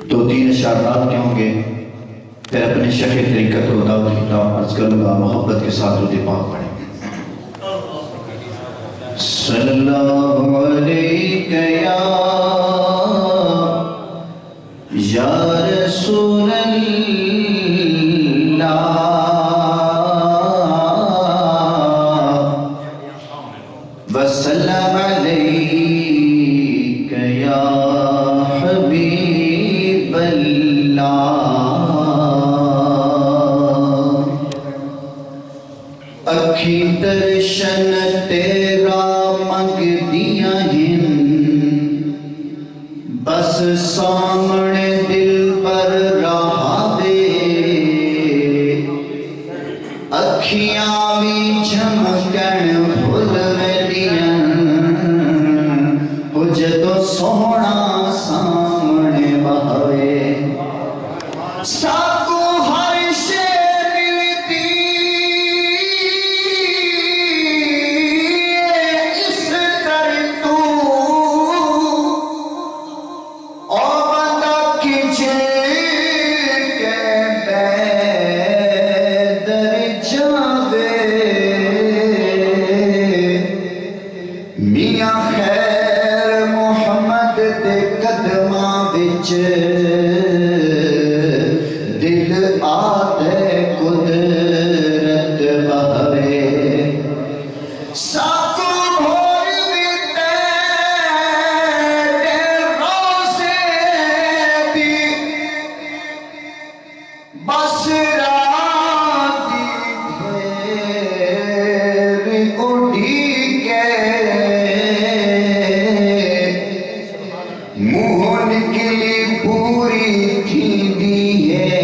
تو 3 اشارات کے ہوں گے، پھر اپنے شیخ طریقت کو دعوت خطاب عرض کروں گا، محبت کے ساتھ درود پاک پڑھیں گے۔ صلی اللہ علیہ یا رسول اللہ وسلم علیک یا حبیب اللہ، اکھی درشن تیرا منگ دیا ہن، بس سامنے دل پر رہا دے، اکھیاں بھی جھمکن بھول دیا، جدو سونا سامنے بہوے، ساکو ہر شے ملتی اس طر تو، او بندہ کھچے کے بیدر جاوے، میاں خیر محمد دے قدماں وچ دل آتے قدرت بہوے، ساکو بھول دیتے روزے دی، بس راتی پھر اڑی کے، منہ نکلی پوری تھی دی ہے،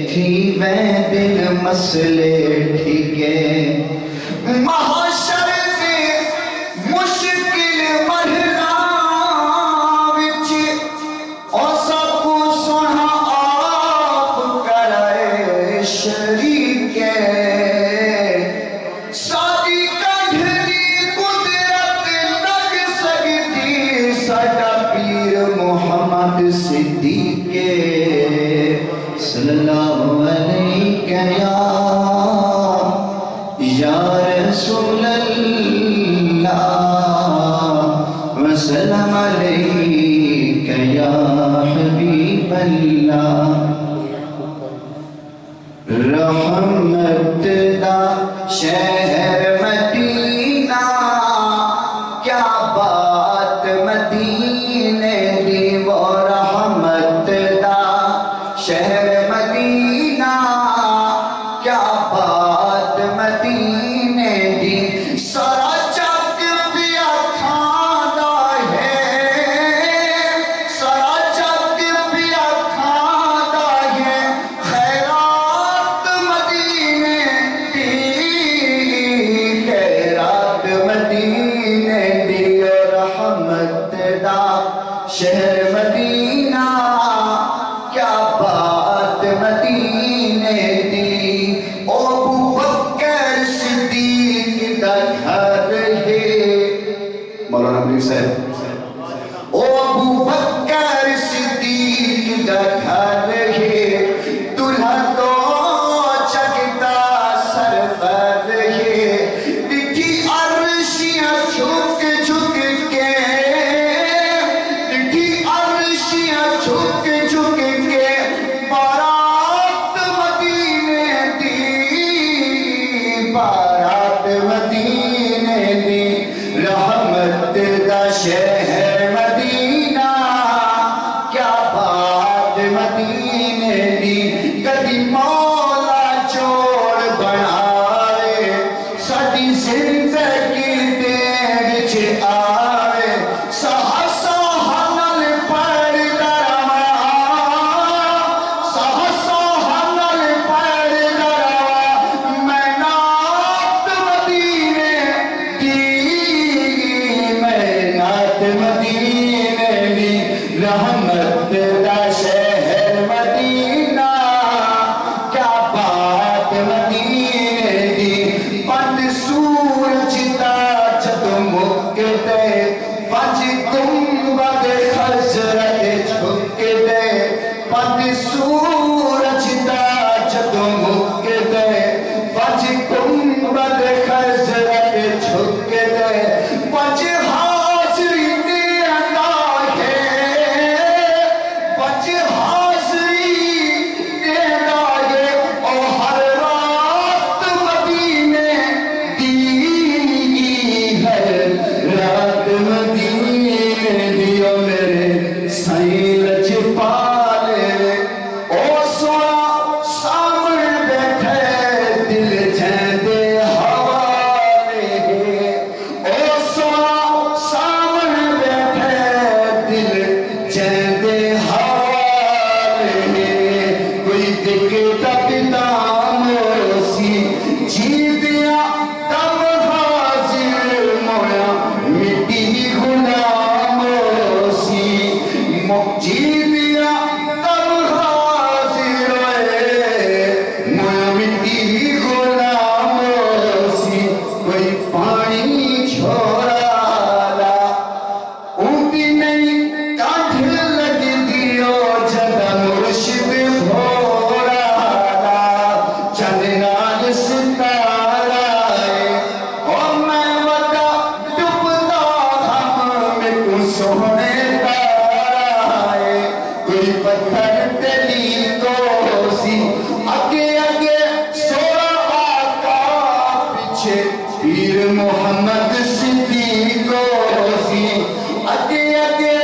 تھی میں دل مسئلے ٹھیکے، محشر سے مشکل مرحلہ وچ، او سب کو سونا آپ کرائے شریک ہے، ساری کڑھری قدرت لگ سکتی ساڈا پیر محمد صدیق صلی اللہ علیہ یا رسول اللہ وسلم علیک یا حبیب اللہ، رحمت دا شہر مدینہ، کیا بات مدینے دی، وہ رحمت دا شہر مدینہ، کیا بات مدینے دی، سارا جگ پیا کھانا ہے، سارا جگ پیا کھانا ہے، خیرات مدینے دی، خیرات مدینے دی، رحمت دا شہر مدینہ، کیا بات مدینے دی، او ابو بکر صدیق دا گھر ہے، مولانا ملک صاحب، او ابو بکر صدیق دا گھر ہے، دلہا تو چکتا سرور ہے، ڈٹھی عرشیاں جھک جھک کے، ڈٹھی عرشیاں جھک جھک کے، بارات مدینے دی، بارات مدینے دی، رحمت دا شہر مدینہ، کیا بات مدینے دی، کدی مولا جوڑ بناوے، ساڈی زندگی دے وچ آوے، سہا سہا نال پڑھدا رہواں، سہا سہا نال پڑھدا رہواں، میں نعت مدینے دی، میں نعت مدینے دی، رحمت دا شہر مدینہ، کیا بات مدینے دی، پند سورج دا جد مکتے، پنج گنبد حضرت پیر محمد صدیق سی اگے اگے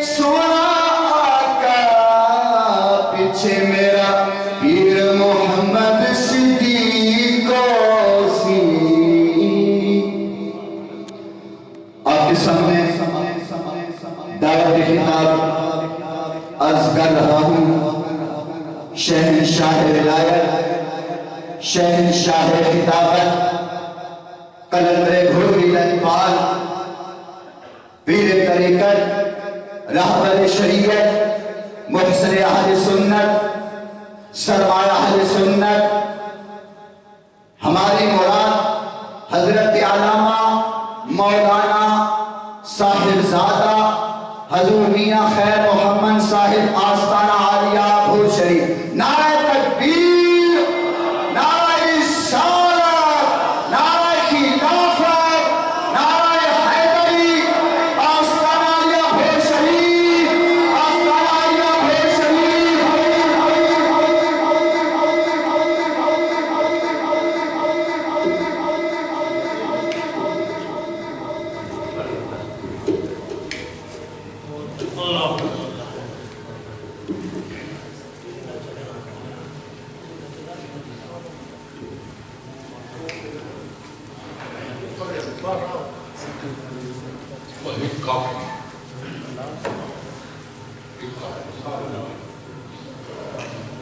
سونا آقا پیچھے میرا پیر محمد صدیق سی. آپ کے سامنے دعوت خطاب عرض کر رہا ہوں. شہنشاہ ولایت، شہنشاہ خطابت، قلندر گھوڑی لجپال، پیر طریقت، رہبر شریعت، محسن اہل سنت، سرمایہ اہل سنت، ہماری مراد حضرت علامہ مولانا صاحبزادہ حضور میاں خیر محمد صاحب آستانہ عالیہ بھور شریف. نعرہ تکبیر، نعرہ رسالت، نعرہ خلافت، نعرہ حیدری، آستانہ عالیہ بھور شریف، آستانہ عالیہ بھور شریف.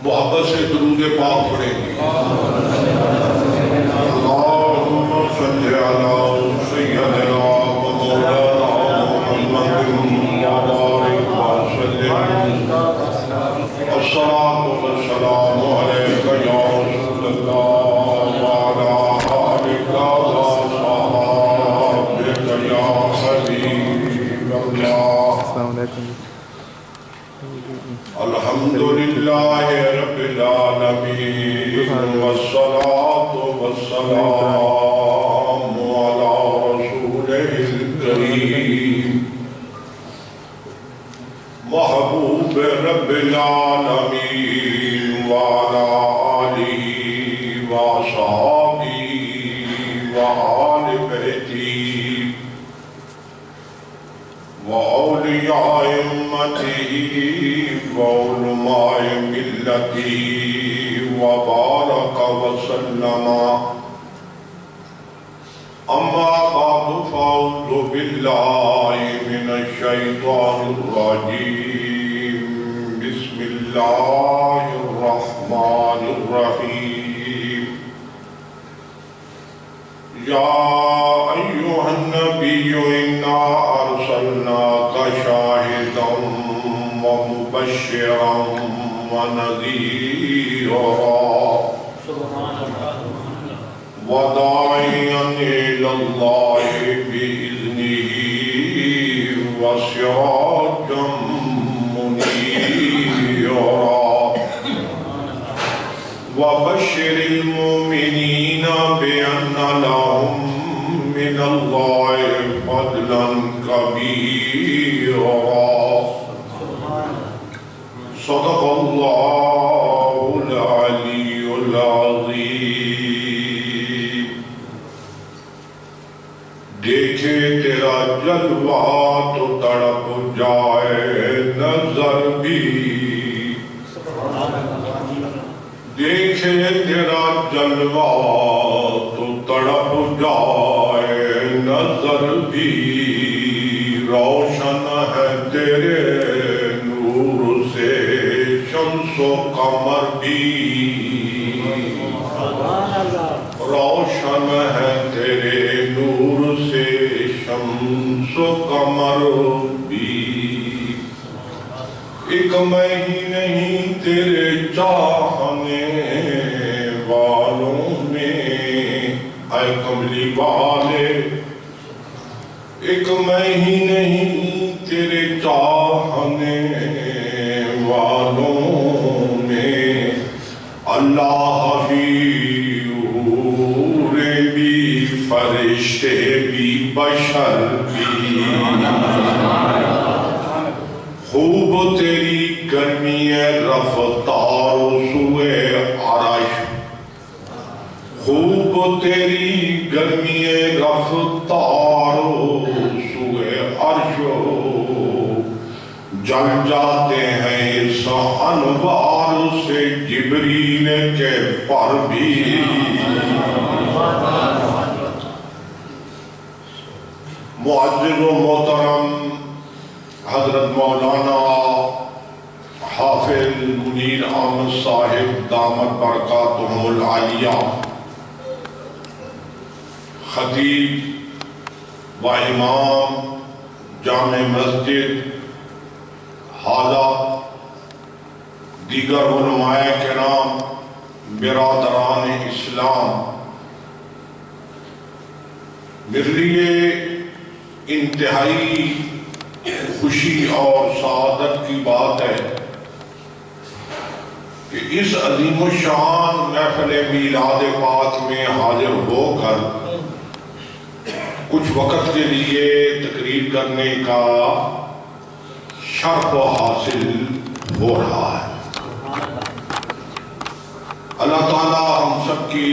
محبت سے درود پاک پڑھیں گے. اللہم صلی علی سیدنا و مولانا محمد وبارک وسلم. الصلاۃ والسلام علیک یا رسول اللہ وعلی آلک وصحبک یا حبیب اللہ. السلام علیکم. الحمدللہ رب العالمین والصلاة والسلام علی رسولہ الکریم محبوب رب العالمین وعلی آلہ وصحبہ وآل بیتہ وأولياء أمته وعلماء ملته وبارك وسلم. أما بعد فأعوذ بالله من الشيطان الرجيم. بسم الله الرحمن الرحيم. يا أيها النبي إنا أرسلناك شاهدا ومبشرا ونذيرا وداعيا إلى الله بإذنه وسراجا منيرا. وبشر المؤمنين بأن لهم من الله فضلا كبيرا. صدق الله العلي العظيم. دیکھے تیرا جلوہ تو تڑپ جائے نظر بھی، دیکھے تیرا جلوہ تو تڑپ جائے نظر بھی. روشن ہے تیرے نور سے شمس و قمر بھی، روشن ہے تیرے نور سے شمس و قمر بھی. ایک میں ہی نہیں تیرے چاہنے والوں میں، اے کملی والے ایک میں ہی نہیں تیرے چاہنے والوں میں، اللہ بھی حور بھی فرشتے بھی بشر بھی، خوب تیری گرمی رفتار سوئے عرش، خوب تیری گرمی رفتار سوئے عرش، جل جاتے ہیں اس انوار سے جبریل کے پر بھی۔ معزز و محترم حضرت مولانا حافظ منیر احمد صاحب دامت برکاتہم العالیہ، خطیب و امام جامع مسجد حاضر، دیگر علماء کرام، برادران اسلام، میرے لیے انتہائی خوشی اور سعادت کی بات ہے کہ اس عظیم الشان محفل میلاد پاک میں حاضر ہو کر کچھ وقت کے لیے تقریر کرنے کا شرف حاصل ہو رہا ہے۔ اللہ تعالی ہم سب کی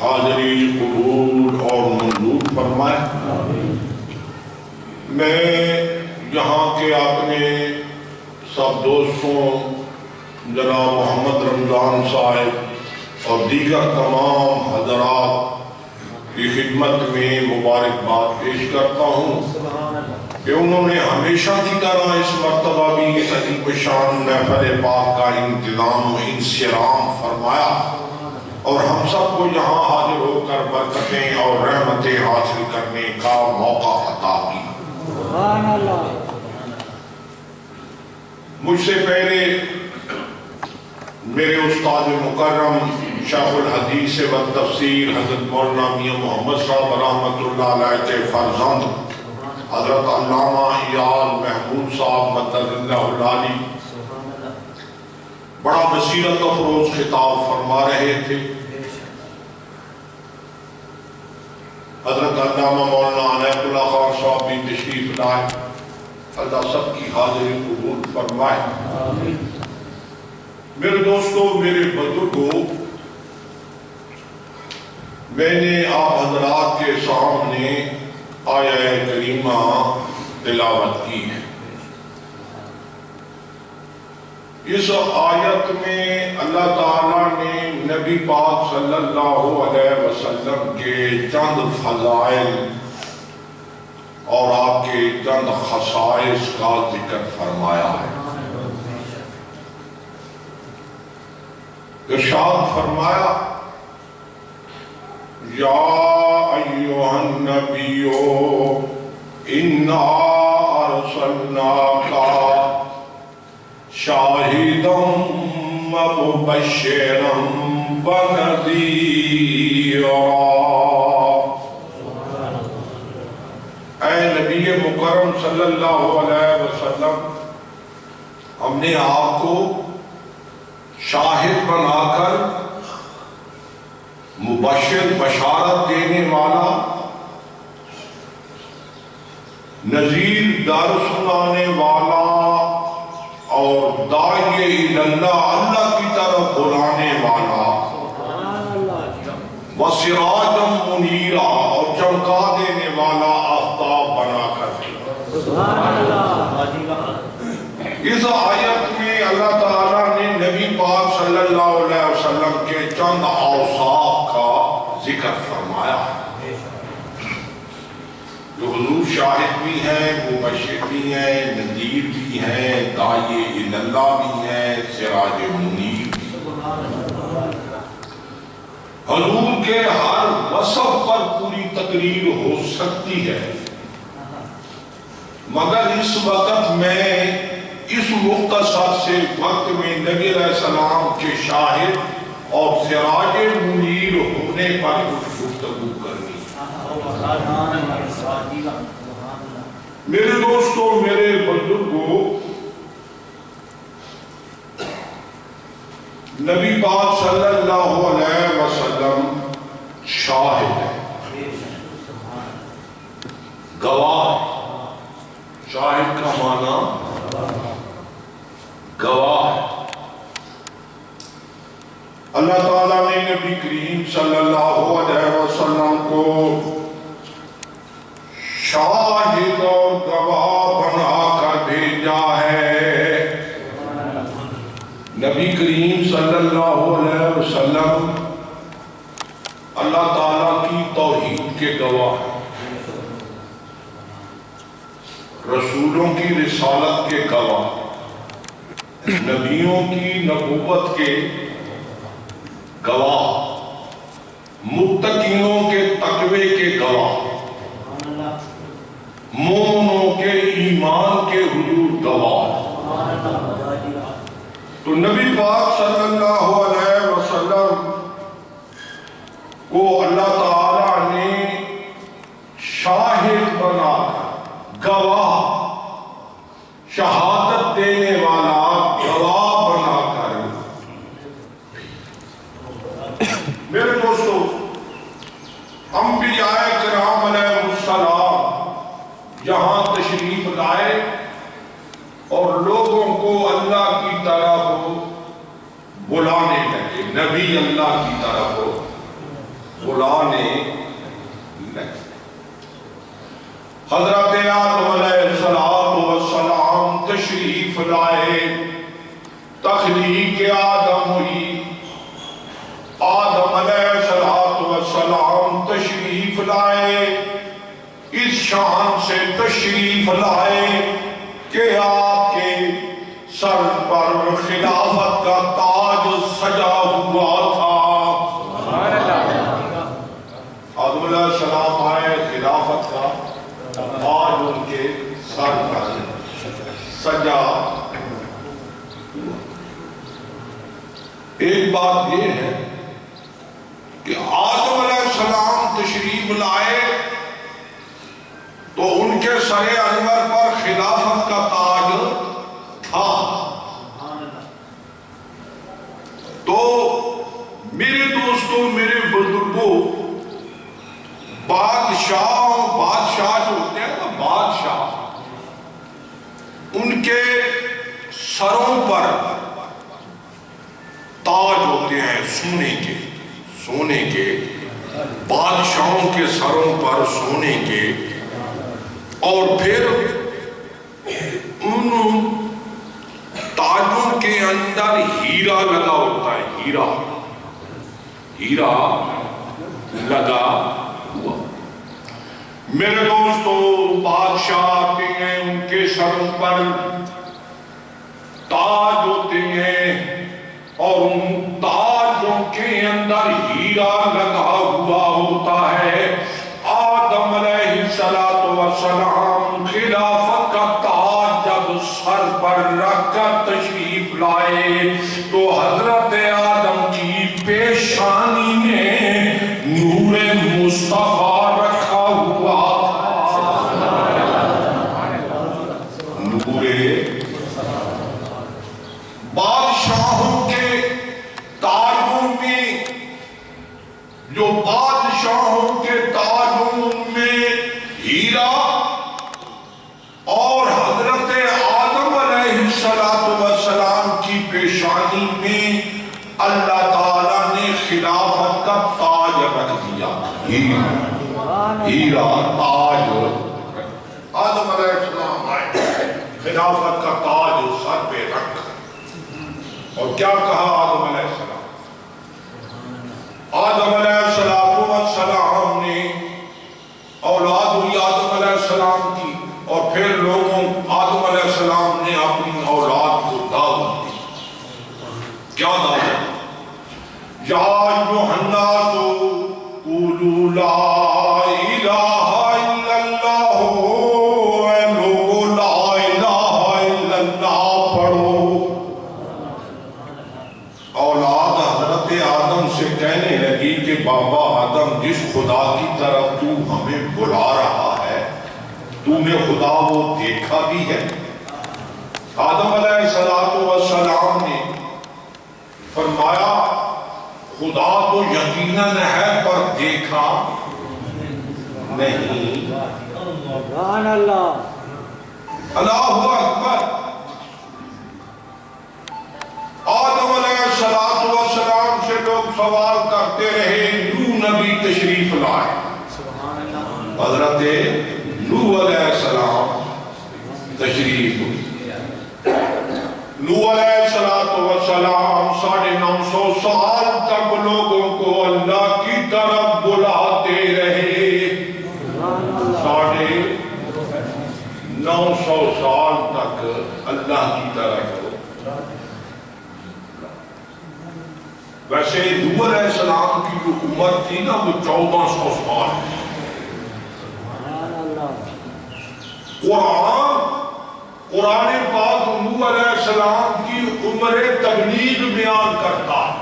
حاضری قبول اور منظور فرمائے۔ میں یہاں کے اپنے سب دوستوں جناب محمد رمضان صاحب اور دیگر تمام حضرات کی خدمت میں مبارکباد پیش کرتا ہوں کہ انہوں نے ہمیشہ کی طرح اس مرتبہ بھی اس عظیم الشان محفل پاک کا انتظام و انصرام فرمایا اور ہم سب کو یہاں حاضر ہو کر برکتیں اور رحمتیں حاصل کرنے کا موقع عطا کیا۔ مجھ سے پہلے میرے استاد مکرم شیخ الحدیث و تفسیر حضرت مولانا میاں محمد صاحب رحمۃ اللہ علیہ کے فرزند حضرت علامہ ایاز محمود صاحب مدد اللہ العالی بڑا بصیرت افروز خطاب فرما رہے تھے۔ حضرت علامہ مولانا عنایت اللہ خان صاحب بھی تشریف لائے، اللہ سب کی حاضری قبول فرمائے۔ میرے دوستو، میرے بزرگوں، میں نے آپ حضرات کے سامنے آیہ کریمہ تلاوت کی ہے۔ اس آیت میں اللہ تعالیٰ نے نبی پاک صلی اللہ علیہ وسلم کے چند فضائل اور آپ کے چند خصائص کا ذکر فرمایا ہے۔ ارشاد فرمایا، یا ایھا النبی انا ارسلناک شاہدا و مبشرا و نذیرا۔ اے نبی مکرم صلی اللہ علیہ وسلم، ہم نے آپ کو شاہد بنا کر مبشر بشارت دینے والا، نذیر ڈر سنانے والا اور داعی اللہ اللہ کی طرف بلانے والا، وسراجا منیرا اور چمکا دینے والا آفتاب بنا کر اس آیت میں اللہ تعالیٰ نے نبی پاک صلی اللہ علیہ وسلم کے چند اوصاف کا ذکر فرمایا جو حضور شاہد بھی ہیں، مبشر بھی ہیں، نذیر بھی ہیں، داعی اللہ بھی ہیں، سراج منیر بھی۔ حضور کے ہر وصف پر پوری تقریر ہو سکتی ہے، مگر اس وقت میں اس مختصر سے وقت میں نبی علیہ السلام کے شاہد اور سراج منیر ہونے پر کچھ گفتگو کرنی۔ میرے دوستوں، میرے بزرگوں، نبی پاک صلی اللہ علیہ وسلم شاہد ہے، گواہ۔ شاہد کا معنی گواہ۔ اللہ تعالیٰ نے نبی کریم صلی اللہ علیہ وسلم کو شاہد اور گواہ بنا کر بھیجا ہے۔ نبی کریم صلی اللہ علیہ وسلم اللہ تعالیٰ کی توحید کے گواہ ہیں، رسولوں کی رسالت کے گواہ، نبیوں کی نبوت کے گواہ، متقیوں کے تقوی کے گواہ، مومنوں کے ایمان کے حضور گواہ۔ تو نبی پاک صلی اللہ علیہ وسلم کو اللہ تعالیٰ نے شاہد بنا کر، گواہ، شہادت دینے والا گواہ بنا کر۔ میرے دوستو، انبیاء کرام علیہ السلام یہاں تشریف لائے اور لوگوں کو اللہ کی طرف بلانے لگے، نبی اللہ کی طرف بلانے لگے۔ حضرت آدم علیہ السلام تشریف لائے، تخلیق آدم ہوئی۔ آدم علیہ السلام تشریف لائے، اس شان سے تشریف لائے کہ آپ کے سر پر خلافت کا تاج سجا ہوا تھا۔ آدم علیہ السلام آئے، خلافت کا تاج ان کے سر پر سجا۔ ایک بات یہ ہے کہ آدم علیہ السلام تشریف لائے تو ان کے سر انور پر خلافت کا تاج تھا۔ تو میرے دوستوں، میرے بزرگوں، بادشاہ جو ہوتے ہیں نا، بادشاہ، ان کے سروں پر تاج ہوتے ہیں سونے کے، بادشاہوں کے سروں پر سونے کے، اور پھر ان تاجوں کے اندر ہیرا لگا ہوتا ہے، ہیرا لگا ہوا۔ میرے دوستو، بادشاہ آتے ہیں، ان کے سروں پر تاج ہوتے ہیں اور ان تاجوں کے اندر ہیرا لگا ہوا ہوتا ہے۔ آدم علیہ السلام خلافت کا تاج جب سر پر رکھ کر تشریف لائے تو حضرت آدم کی پیشانی میں نور مصطفیٰ رکھا ہوا تھا۔ نور بادشاہوں کے تاجوں میں، جو بادشاہوں کے تاجوں میں ہیرا، اور حضرت آدم علیہ السلام کی پیشانی میں اللہ تعالیٰ نے خلافت کا تاج رکھ دیا۔ ہیرا تاج، آدم علیہ السلام آئے، خلافت کا تاج سر پہ رکھ، اور کیا کہا آدم علیہ السلام؟ آدم علیہ السلام نے اولاد ہوئی آدم علیہ السلام کی، اور پھر لوگوں آدم علیہ السلام نے اپنی اولاد کو دعوت دی۔ کیا دعوت؟ یا ایھا الناس قولوا لا الہ الا اللہ، اے لوگو لا الہ الا اللہ بابا آدم جس خدا کی طرف تو ہمیں بلا رہا ہے تو نے خدا وہ دیکھا بھی ہے؟ آدم علیہ السلام نے فرمایا خدا تو یقیناً ہے پر دیکھا نہیں۔ سبحان اللہ، اللہ اکبر۔ آدم علیہ السلام سے لوگ سوال کرتے رہے، نوح نبی تشریف لائے۔ حضرت نوح علیہ السلام تشریف ہوئی۔ نوح علیہ السلام 950 سال تک لوگوں کو اللہ کی طرف بلاتے رہے۔ 950 سال تک اللہ کی طرف۔ ویسے نوح علیہ السلام کی جو عمر تھی نا وہ 1400 سال۔ قرآن پاک نوح علیہ السلام کی عمر تبلیغ بیان کرتا ہے۔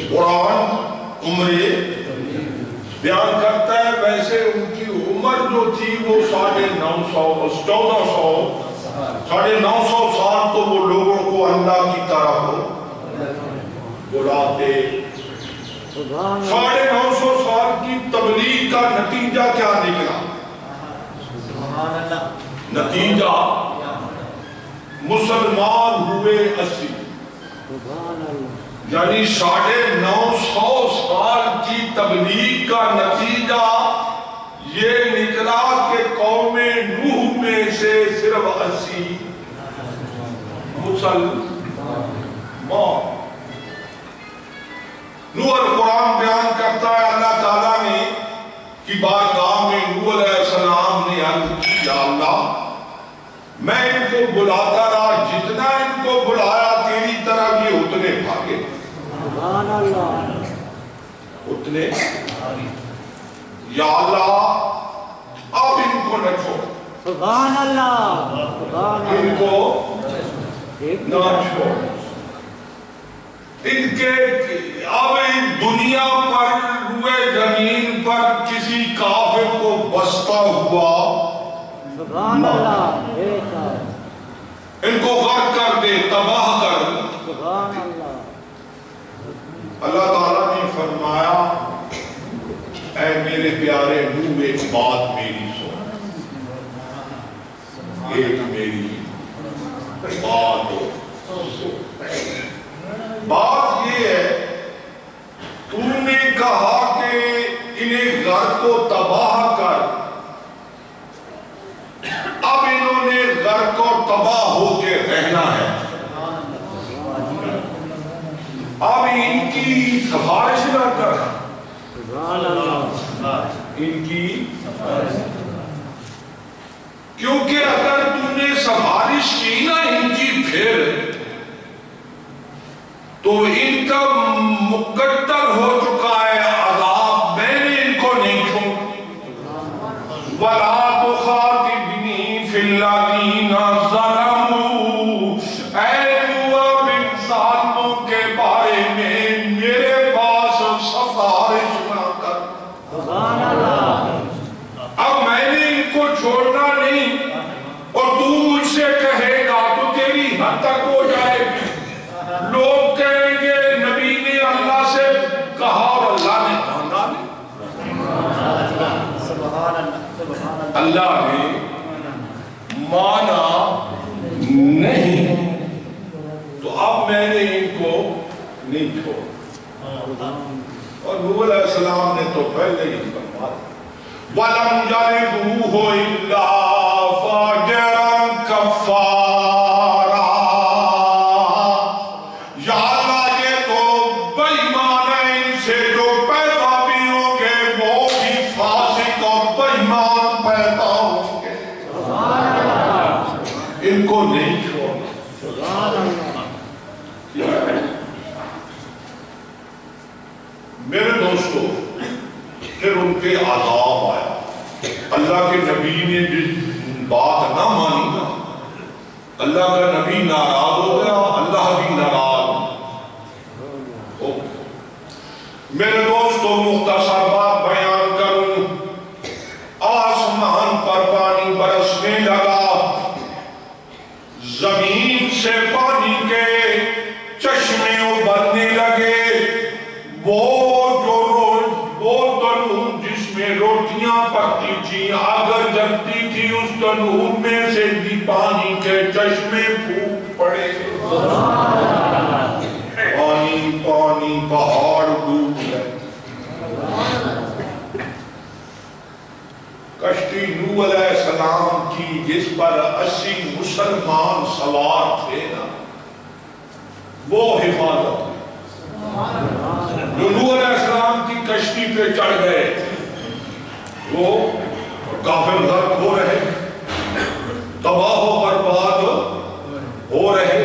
قرآن عمر بیان کرتا ہے، ویسے ان کی عمر جو تھی وہ 950 سال تو وہ لوگوں کو اللہ کی طرف بلاتے۔ 950 سال کی تبلیغ کا نتیجہ کیا نکلا؟ نتیجہ مسلمان ہوئے 80۔ یعنی 950 سال کی تبلیغ کا نتیجہ یہ نکلا کہ قوم نوح میں سے صرف 80 مسلمان۔ نوح قرآن بیان کرتا ہے اللہ تعالیٰ نے کی بارگاہ میں نوح علیہ السلام نے عرض کی، یا اللہ میں ان کو بلاتا رہا، جتنا ان کو بلایا تیری طرح یہ اتنے بھاگے۔ سبحان اللہ، اتنے یا اللہ اب ان کو نہ چھوڑ، سبحان اللہ، سبحان ان اللہ، کو نہ چھوڑ، ان کے اب دنیا پر روئے زمین پر کسی کافر کو بستا ہوا سبحان اللہ، بے شک، ان کو غرق کر دے، تباہ کر۔ سبحان اللہ، اللہ تعالیٰ نے فرمایا اے میرے پیارے نوح ایک بات میری سن، ایک میری بات سن۔ بات یہ ہے تو نے کہا کہ انہیں غرق کو تباہ کر، اب انہوں نے غرق اور تباہ ہو کے رہنا ہے، اب ان کی سفارش نہ کر، سبحان اللہ، ان کی کیونکہ اگر تم نے سفارش کی نا ان کی پھر تو ان کا مقدر ہو چکا ہے عذاب، میں نے ان کو نہیں چھوڑ۔ وَلَا تُخَاطِبْنِي فِي الَّذِينَ ظَلَمُوا، اے نوح بن ظالموں کے بارے میں میرے پاس سفارش نہ کر۔ سبحان اللہ، اب میں نے ان کو چھوڑنا نہیں، اور تو مجھ سے کہے گا تو تیری حد تک ہو جائے گی۔ لوگ کہیں گے نبی نے اللہ سے کہا اور اللہ نے مانا نہیں۔ اللہ نے مانا نہیں، تو اب میں نے ان کو نہیں چھوڑا۔ اور نوح علیہ السلام نے تو پہلے ہی فرمایا وَلَمْ يَلِدْهُ إِلَّا فَاجِرًا كَفَّارًا۔ یا اللہ یہ تو بے ایمان ہے، ان سے جو پیدا بھی ہوں گے وہ بھی فاسق اور بے ایمان پیدا ہوں گے، ان کو نہیں چھوڑنا۔ میرے دوستو پھر ان کے عذاب آیا، اللہ کے نبی نے جس بات نہ مانی نا، اللہ کا نبی ناراض ہو گیا، اللہ بھی ناراض ہو گیا۔ آگ جلتی تھی اس تنور میں سے بھی پانی کے چشمے پھوٹ پڑے پانی پانی پہاڑ ڈوب گئے کشتی نوح علیہ السلام کی جس پر 80 مسلمان سوار تھے نا وہ حفاظت جو نوح علیہ السلام کی کشتی پہ چڑھ گئے وہ کافر غرق ہو رہے تباہ و برباد ہو رہے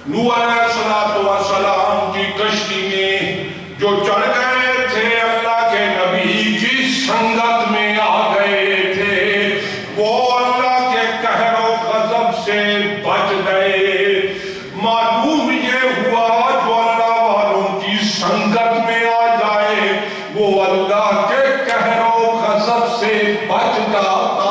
نوح علیہ السلام کی کشتی میں جو چڑھ گئے تھے اللہ کے نبی کی سنگت میں آ گئے تھے وہ اللہ کے قہر و غضب سے بچ گئے معلوم یہ ہوا جو اللہ والوں کی سنگت میں آ جائے وہ اللہ کے قہر و غضب سے بچ جاتا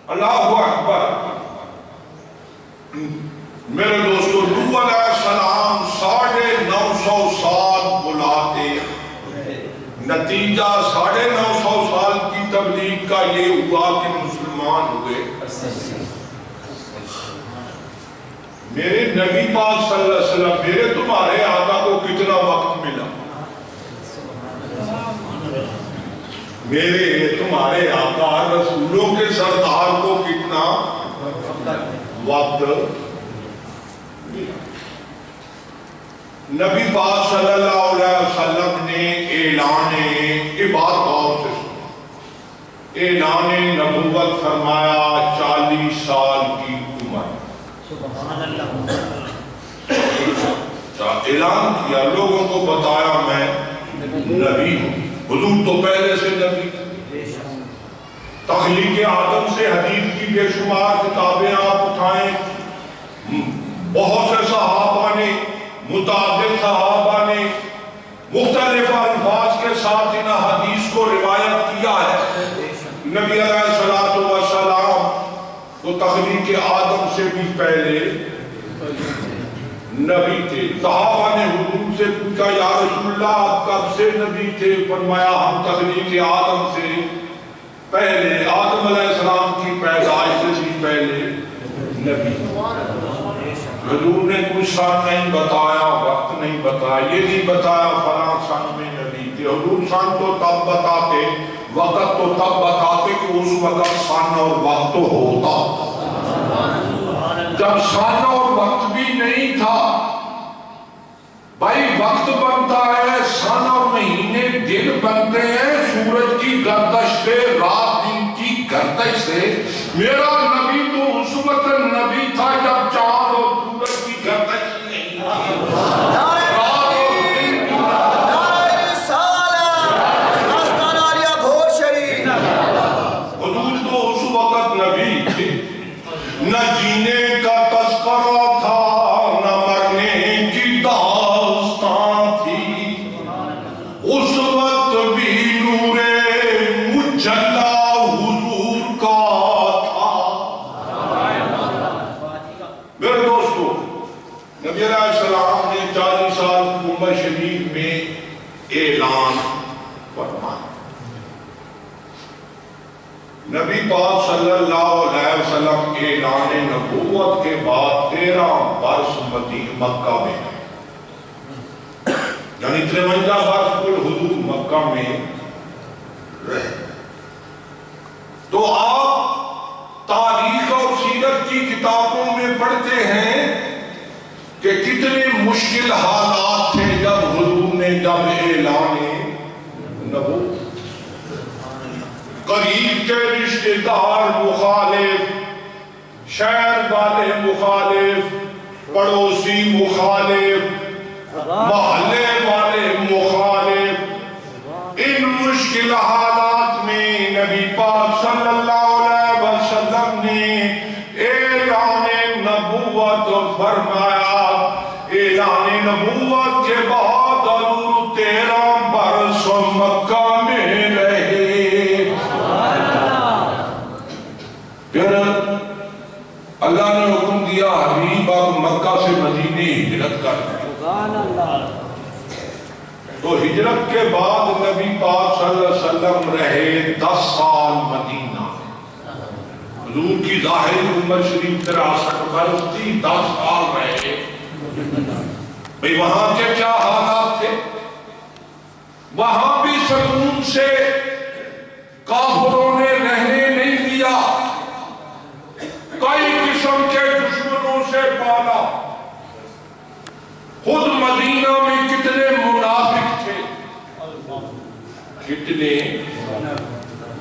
اللہ اکبر میرے دوستو نوح علیہ السلام 950 سال بلاتے نتیجہ 950 سال کی تبلیغ کا یہ ہوا کہ مسلمان ہوئے میرے نبی پاک صلی اللہ علیہ وسلم میرے تمہارے آقا کو کتنا وقت ملا میرے تمہارے آقا رسولوں کے سردار کو کتنا وقت نبی پاک صلی اللہ علیہ وسلم نے اعلان نبوت فرمایا 40 سال کی عمر اعلان کیا لوگوں کو بتایا میں نبی ہوں حضور تو پہلے سے نبی تخلیق آدم سے حدیث کی بے شمار کتابیں آپ اٹھائیں بہت سے صحابہ نے متعدد صحابہ نے مختلف الفاظ کے ساتھ ان حدیث کو روایت کیا ہے نبی علیہ السلام تو تخلیق آدم سے بھی پہلے نبی تھے صحابہ نے حضور سے پوچھا یا رسول اللہ آپ کب سے نبی تھے فرمایا ہم تخلیق آدم سے پہلے آدم علیہ السلام کی پیدائش سے بھی پہلے نبی حضور نے کوئی سن نہیں بتایا وقت نہیں بتایا یہ نہیں بتایا فلاں سن میں نبی تھے حضور سن تو تب بتاتے وقت تو تب بتاتے کہ اس وقت سن اور وقت تو ہوتا جب سن اور وقت بھی نہیں تھا بھائی وقت بنتا ہے سن اور مہینے دن بنتے ہیں سورج کی گردش سے رات دن کی گردش سے میرا نبی تو اس وقت نبی تھا جب چاند اور سورج کی گردش نہیں حضور تو اس وقت نبی تھے نہ جینے کا تذکرہ تھا نہ مرنے کی داستان تھی اس وقت بھی نور مجلہ حضور کا تھا میرے دوستو نبی علیہ السلام نے 40 سال کی عمر شریف میں اعلان فرمایا نبی پاک صلی اللہ علیہ وسلم اعلان نبوت کے بعد 13 برس مکہ میں یعنی 53 برس کل حضور مکہ میں رہے تو آپ تاریخ اور سیرت کی کتابوں میں پڑھتے ہیں کہ کتنے مشکل حالات تھے جب حضور نے جب اعلان نبوت قریب کے رشتہ دار مخالف شہر والے مخالف پڑوسی مخالف محلے والے مخالف ان مشکل حالات میں نبی پاک صلی اللہ علیہ وسلم نے اعلان نبوت فرمایا اعلان نبوت کے بعد حضور 13 برس مکہ میں رہے پھر اللہ نے حکم دیا حبیب اب مکہ سے تو ہجرت کے بعد نبی پاک صلی اللہ علیہ وسلم رہے 10 سال مدینہ. حضور کی ظاہری عمر شریف 63 برس تھی، 10 سال رہے. بھئی وہاں کے کیا حالات تھے؟ وہاں بھی سکون سے کافروں نے رہنے نہیں دیا، کئی قسم کے دشمنوں سے پالا. خود مدینہ میں کتنے منافق تھے، کتنے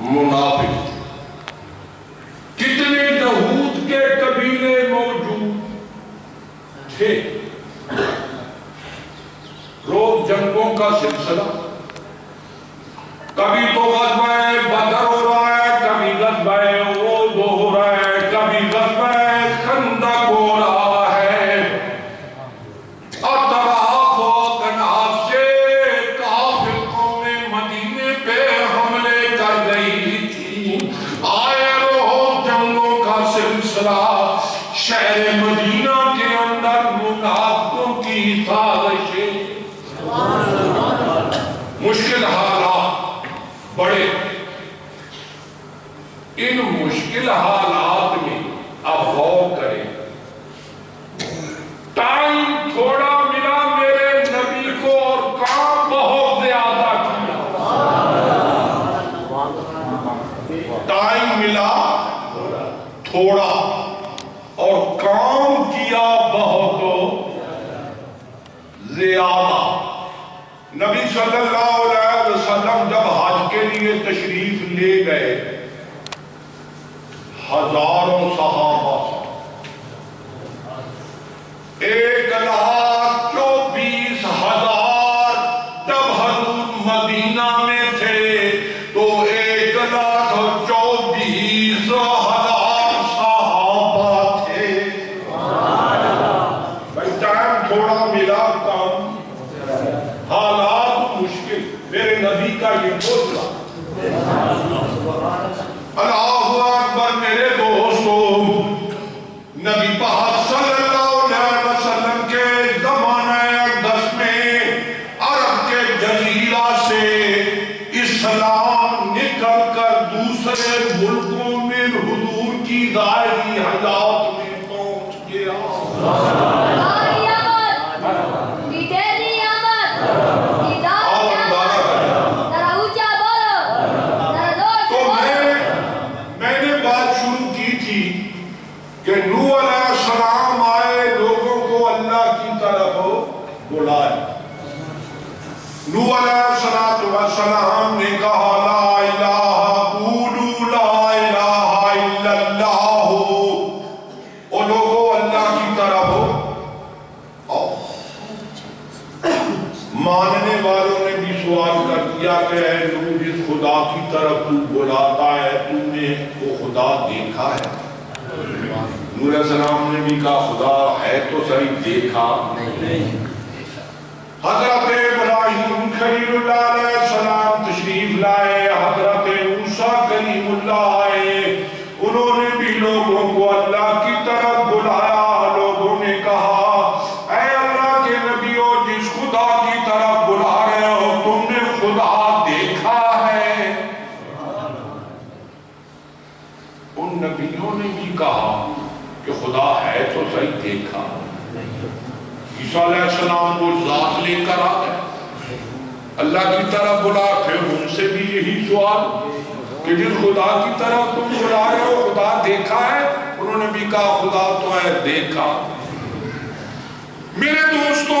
منافق تھے، کتنے یہود کے قبیلے موجود تھے. روز جنگوں کا سلسلہ، کبھی تو غزوہ بدر ہو رہا ہے، کبھی غزوہ احد ہو رہا ہے، کبھی غزوہ خندق ہو رہا ہے. اطراف و کناف سے کافر قومیں مدینے پہ حملے کر رہی تھی. آئے روز جنگوں کا سلسلہ، شہر مدینہ کے اندر منافقوں کی سازشیں، مشکل حالات بڑے. ان مشکل حالات میں اب غور کریں، ٹائم تھوڑا ملا میرے نبی کو اور کام بہت زیادہ کیا. ٹائم ملا تھوڑا اور کام کیا بہت زیادہ. نبی صلی اللہ علیہ وسلم جب حج کے لیے تشریف لے گئے، ہزاروں صحابہ، 1,24,000 جب حضور مدینہ میں تھے تو 1,24,000 صحابہ تھے. بھائی ٹائم تھوڑا ملا، کام حالات مشکل. میرے نبی کا یہ بوجھ. اللہ اکبر. میرے دوستو، نبی پاک صلی اللہ علیہ وسلم کے زمانہ اقدس میں عرب کے جزیرہ سے اسلام نکل کر دوسرے ملکوں میں حضور کی ظاہری حیات میں پہنچ گیا. کہ نوح علیہ السلام آئے، لوگوں کو اللہ کی طرف بلائے. نوح علیہ السلام نے کہا لا الہ قولوا لا الہ الا اللہ. اور لوگوں اللہ کی طرف آؤ. ماننے والوں نے بھی سوال کر دیا کہ اے نوح، جس خدا کی طرف تو بلاتا ہے، تو نے وہ خدا دیکھا ہے؟ نوح علیہ السلام نے بھی کہا خدا ہے تو صحیح، دیکھا نہیں. حضرت ابراہیم خلیل اللہ علیہ السلام تشریف لائے، حضرت موسیٰ کلیم اللہ آئے، انہوں نے بھی لوگوں کو اللہ کی طرف بلایا. لوگوں نے کہا اے اللہ کے نبیوں، جس خدا کی طرف بلا رہے ہو تم نے خدا دیکھا ہے؟ ان نبیوں نے بھی کہا کہ خدا ہے تو صحیح، دیکھا. عیسیٰ علیہ السلام کو ذات لے کر آ گئے، اللہ کی طرف بلا. پھر ان سے بھی یہی سوال کہ جس خدا کی طرف تم بلا رہے ہو خدا دیکھا ہے؟ انہوں نے بھی کہا خدا تو ہے، دیکھا. میرے دوستو،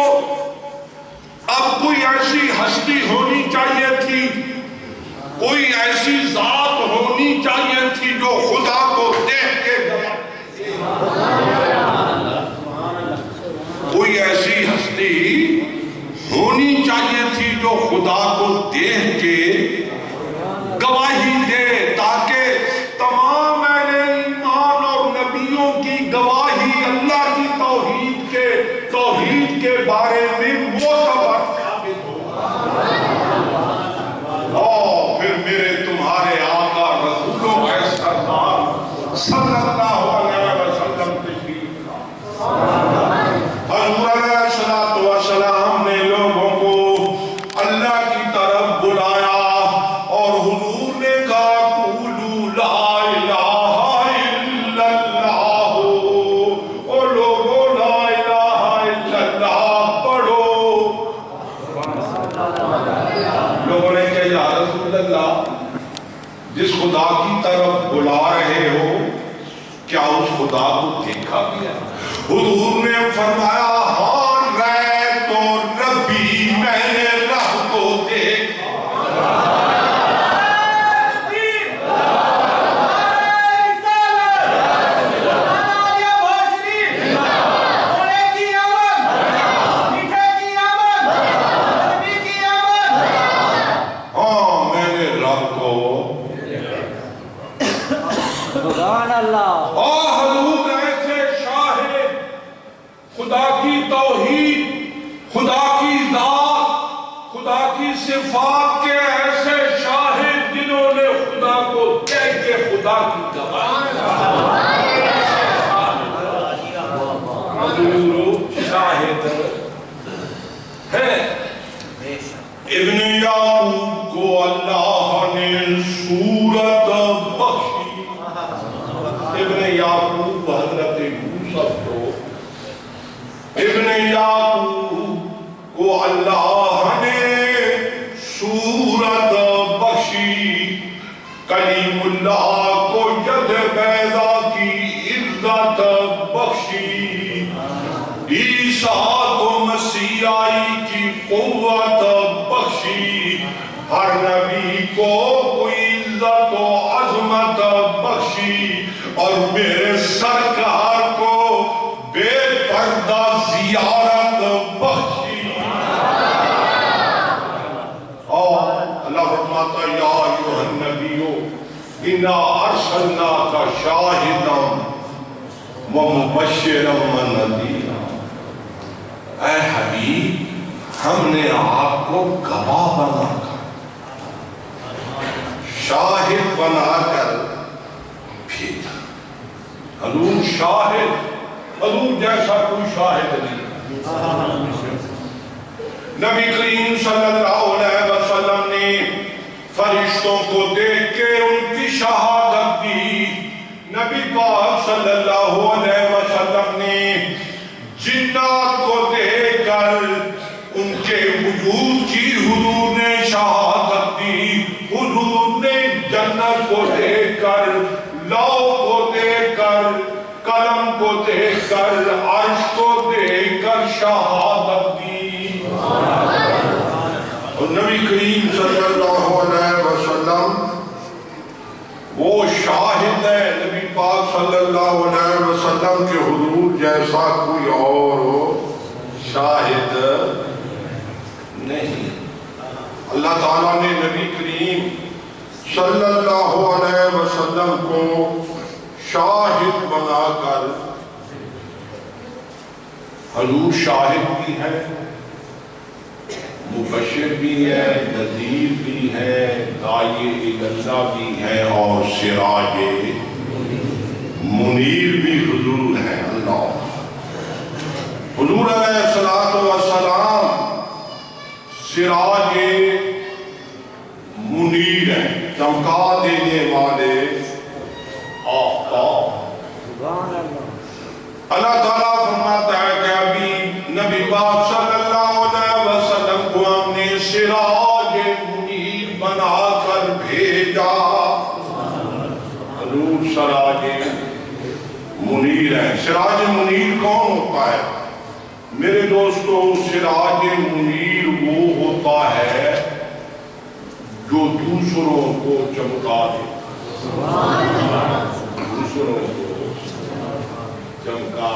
اب کوئی ایسی ہستی ہونی چاہیے تھی، کوئی ایسی ذات ہونی چاہیے تھی جو خدا کو دیکھ کے گواہ. کوئی ایسی ہستی ہونی چاہیے تھی جو خدا کو دیکھ کے گواہی دے، تاکہ تمام اہل ایمان اور نبیوں کی گواہی اللہ کی توحید کے بارے میں معتبر ثابت ہو. اور پھر میرے تمہارے آقا رسول اللہ صلی اللہ علیہ وسلم تشریف حضور علیہ السلام نے لوگوں کو اللہ صلی اللہ جس خدا کی طرف بلا رہے ہو کیا اس خدا کو دیکھا گیا؟ حضور نے فرمایا ہاں رہے تو ربی میں نے رب کو دیکھا۔ سبحان اللہ۔ اور حضور ایسے شاہد خدا کی توحید، خدا کی ذات، خدا کی صفات کے ایسے شاہد جنہوں نے خدا کو دیکھ کے خدا کی گواہی حضور شاہد ہے۔ ابن یعقوب کو اللہ نے صورت بخشی، ابن یعقوب حضرت یوسف کو، ابن یعقوب کو اللہ نے صورت بخشی، کلیم اللہ کو ید بیضا کی عزت بخشی، عیسیٰ کو مسیحائی کی قوت بخشی، ہر نبی کو کوئی عزت و عظمت بخشی، اور میرے سرکار کو بے پردہ زیارت بخشی۔ اور اللہ فرماتا یا ایھا النبیو انا ارسلناک شاہدا ومبشرا ونذیرا، اے حبیب ہم نے آپ کو گواہ بنا کر، شاہد بنا کر بھیجا۔ حضور شاہد، حضور جیسا کوئی شاہد نہیں۔ نبی کریم صلی اللہ علیہ وسلم نے فرشتوں کو دیکھ کے ان کی شہادت دی، نبی پاک صلی اللہ علیہ وسلم نے جنات کو دیکھ کر ان کے وجود کی حضور نے شہادت دی، حضور نے جنت کو دیکھ کر، لوح کو دیکھ کر، قلم کو دیکھ کر، عرش کو دیکھ کر شہادت دی۔ اور نبی کریم صلی اللہ علیہ وسلم وہ شاہد ہے، نبی پاک صلی اللہ علیہ وسلم کے حضور جیسا کوئی اور شاہد نہیں۔ اللہ تعالیٰ نے نبی کریم صلی اللہ علیہ وسلم کو شاہد بنا کر، حضور شاہد بھی ہے، مبشر بھی ہے، نذیر بھی ہے، داعی اللہ بھی ہے، اور سراج منیر بھی حضور ہے۔ اللہ حضور علیہ السلام سراج منیر ہے، چمکا دینے والے آفتاب۔ اللہ تعالیٰ فرماتا ہے کہ ابھی نبی پاک صلی اللہ علیہ وسلم کو ہم نے سراج منیر بنا کر بھیجا۔ حضور سراج منیر ہے۔ سراج منیر کون ہوتا ہے میرے دوستو؟ سراج منیر وہ ہوتا ہے جو دوسروں کو چمکا دے، دوسروں کو چمکا۔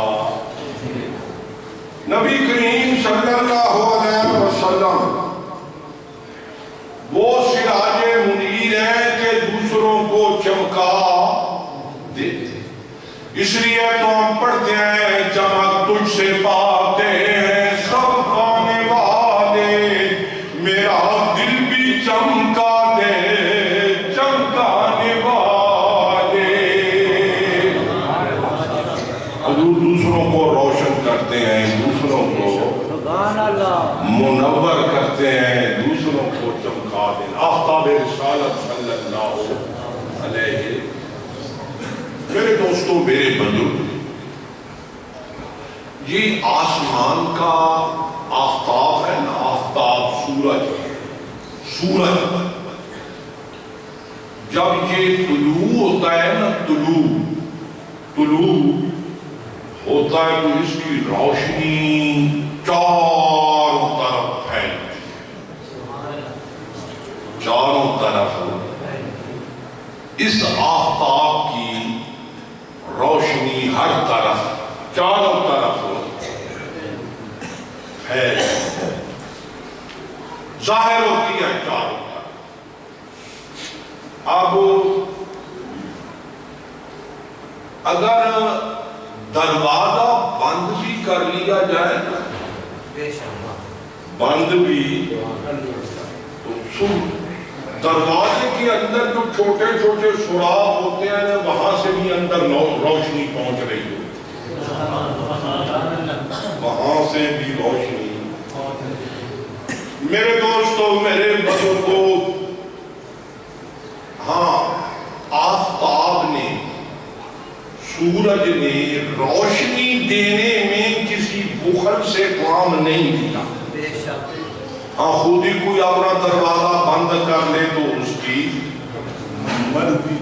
نبی کریم صلی اللہ علیہ وسلم وہ سراج منیر ہے کہ دوسروں کو چمکا دیتے، اس لیے تو ہم پڑھتے ہیں چمک تجھ سے پاتے ہیں سب پانے والے، میرا دل بھی چمکا دے چمکانے والے۔ حضور دوسروں کو روشن کرتے ہیں، دوسروں کو منور کرتے ہیں، دوسروں کو چمکا دیں۔ آفتاب رسالت صلی اللہ علیہ۔ میرے دوستو، میرے بزرگ، یہ آسمان کا آفتاب ہے نا، آفتاب سورج، جب یہ طلوع ہوتا ہے نا، طلوع ہوتا ہے تو اس کی روشنی چاروں طرف پھیلتی ہے، چاروں طرف اس آفتاب کی روشنی ہر طرف چاروں طرف پھیل ظاہر ہوتی ہے چاروں طرف۔ اب اگر دروازہ بند بھی کر لیا جائے نا، بند بھی تو دروازے کے اندر جو چھوٹے چھوٹے سوراخ ہوتے ہیں وہاں سے بھی اندر روشنی پہنچ رہی ہوتی ہے، وہاں سے بھی روشنی۔ میرے دوستو، میرے بزرگوں، ہاں آفتاب نے، سورج نے روشنی دینے میں کسی بخل سے کام نہیں دیا۔ ہاں خود ہی کوئی اپنا دروازہ بند کر لے تو اس کی مرضی۔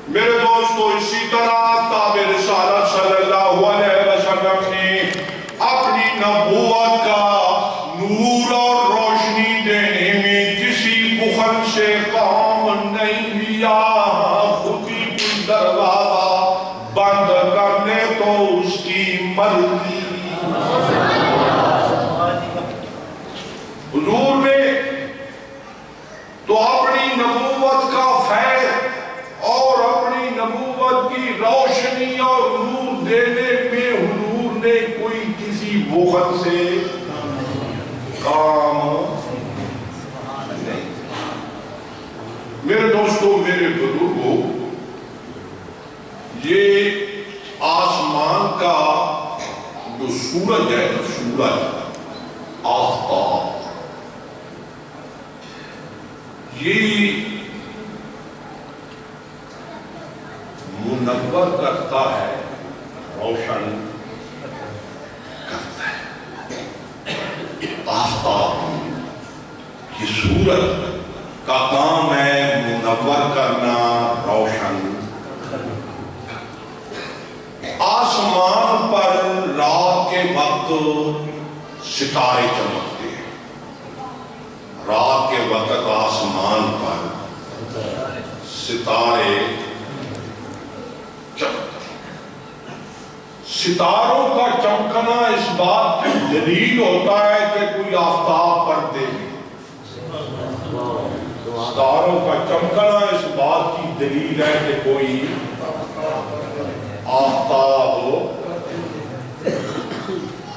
میرے دوستو، اسی طرح تابع رسالت صلی اللہ علیہ وسلم نے اپنی نبوت کا نور اور روشنی دینے میں کسی بخل سے کام نہیں لیا۔ خود ہی کوئی دروازہ بند کر لے تو اس کی مرضی۔ حضور نے تو اپنی نبوت کا فیض اور اپنی نبوت کی روشنی اور نور دینے میں حضور نے کوئی کسی بخل سے کام نہیں۔ میرے دوستو، میرے بزرگوں، یہ آسمان کا جو سورج ہے، سورج آفتاب، یہ منور کرتا ہے، روشن کرتا ہے۔ آفتاب، یہ سورج کا کام ہے منور کرنا، روشن۔ آسمان پر رات کے وقت ستارے چمکتے ہیں، رات کے وقت آسمان پر ستارے چمکتے ہیں۔ ستاروں کا چمکنا اس بات کی دلیل ہوتا ہے کہ کوئی آفتاب پردے میں، ستاروں کا چمکنا اس بات کی دلیل ہے کہ کوئی آفتاب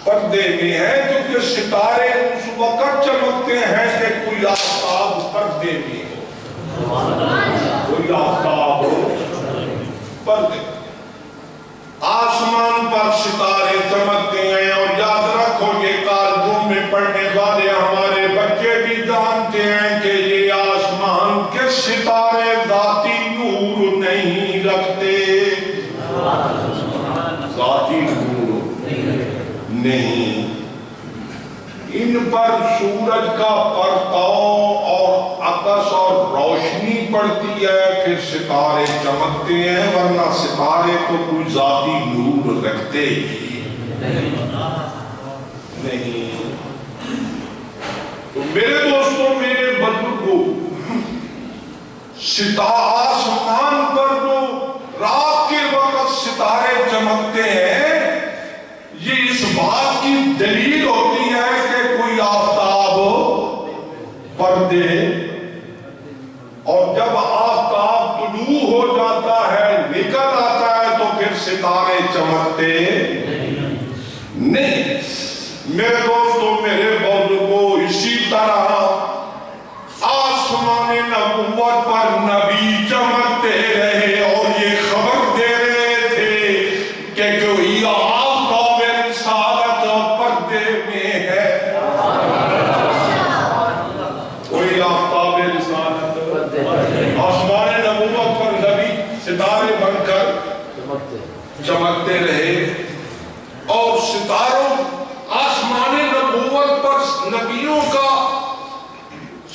پردے میں ہے، کیونکہ ستارے اس وقت چمکتے ہیں کہ کوئی آفتاب پردے میں ہو، کوئی آفتاب پردے۔ آسمان پر ستارے چمکتے ہیں، اور یاد رکھو یہ کالجوں میں پڑھنے والے ہمارے بچے بھی جانتے ہیں کہ یہ آسمان کے ستارے ذاتی نور نہیں رکھتے، ذاتی نور نہیں، ان پر سورج کا پرتاؤ اور عکس اور روشنی پڑتی ہے، پھر ستارے چمکتے ہیں، ورنہ ستارے تو کوئی ذاتی نور رکھتے ہی نہیں۔ تو میرے دوستوں، میرے بزرگوں، آسمان پر جو رات کے وقت ستارے چمکتے ہیں، یہ اس بات کی دلیل ہوتی ہے کہ کوئی آفتاب پردے، اور جب آفتاب طلوع ہو جاتا ہے، نکل آتا ہے، تو پھر ستارے چمکتے نہیں۔ میرے دوستوں، میرے بزرگوں، اسی طرح آسمان نبوت پر نبی چمکتے رہے اور یہ خبر دے رہے تھے کہ کوئی آفتاب رسالت پردے میں ہے، کوئی آفتاب رسالت۔ آسمان نبوت پر نبی ستارے بن کر چمکتے رہے، اور ستاروں آسمان نبوت پر نبیوں کا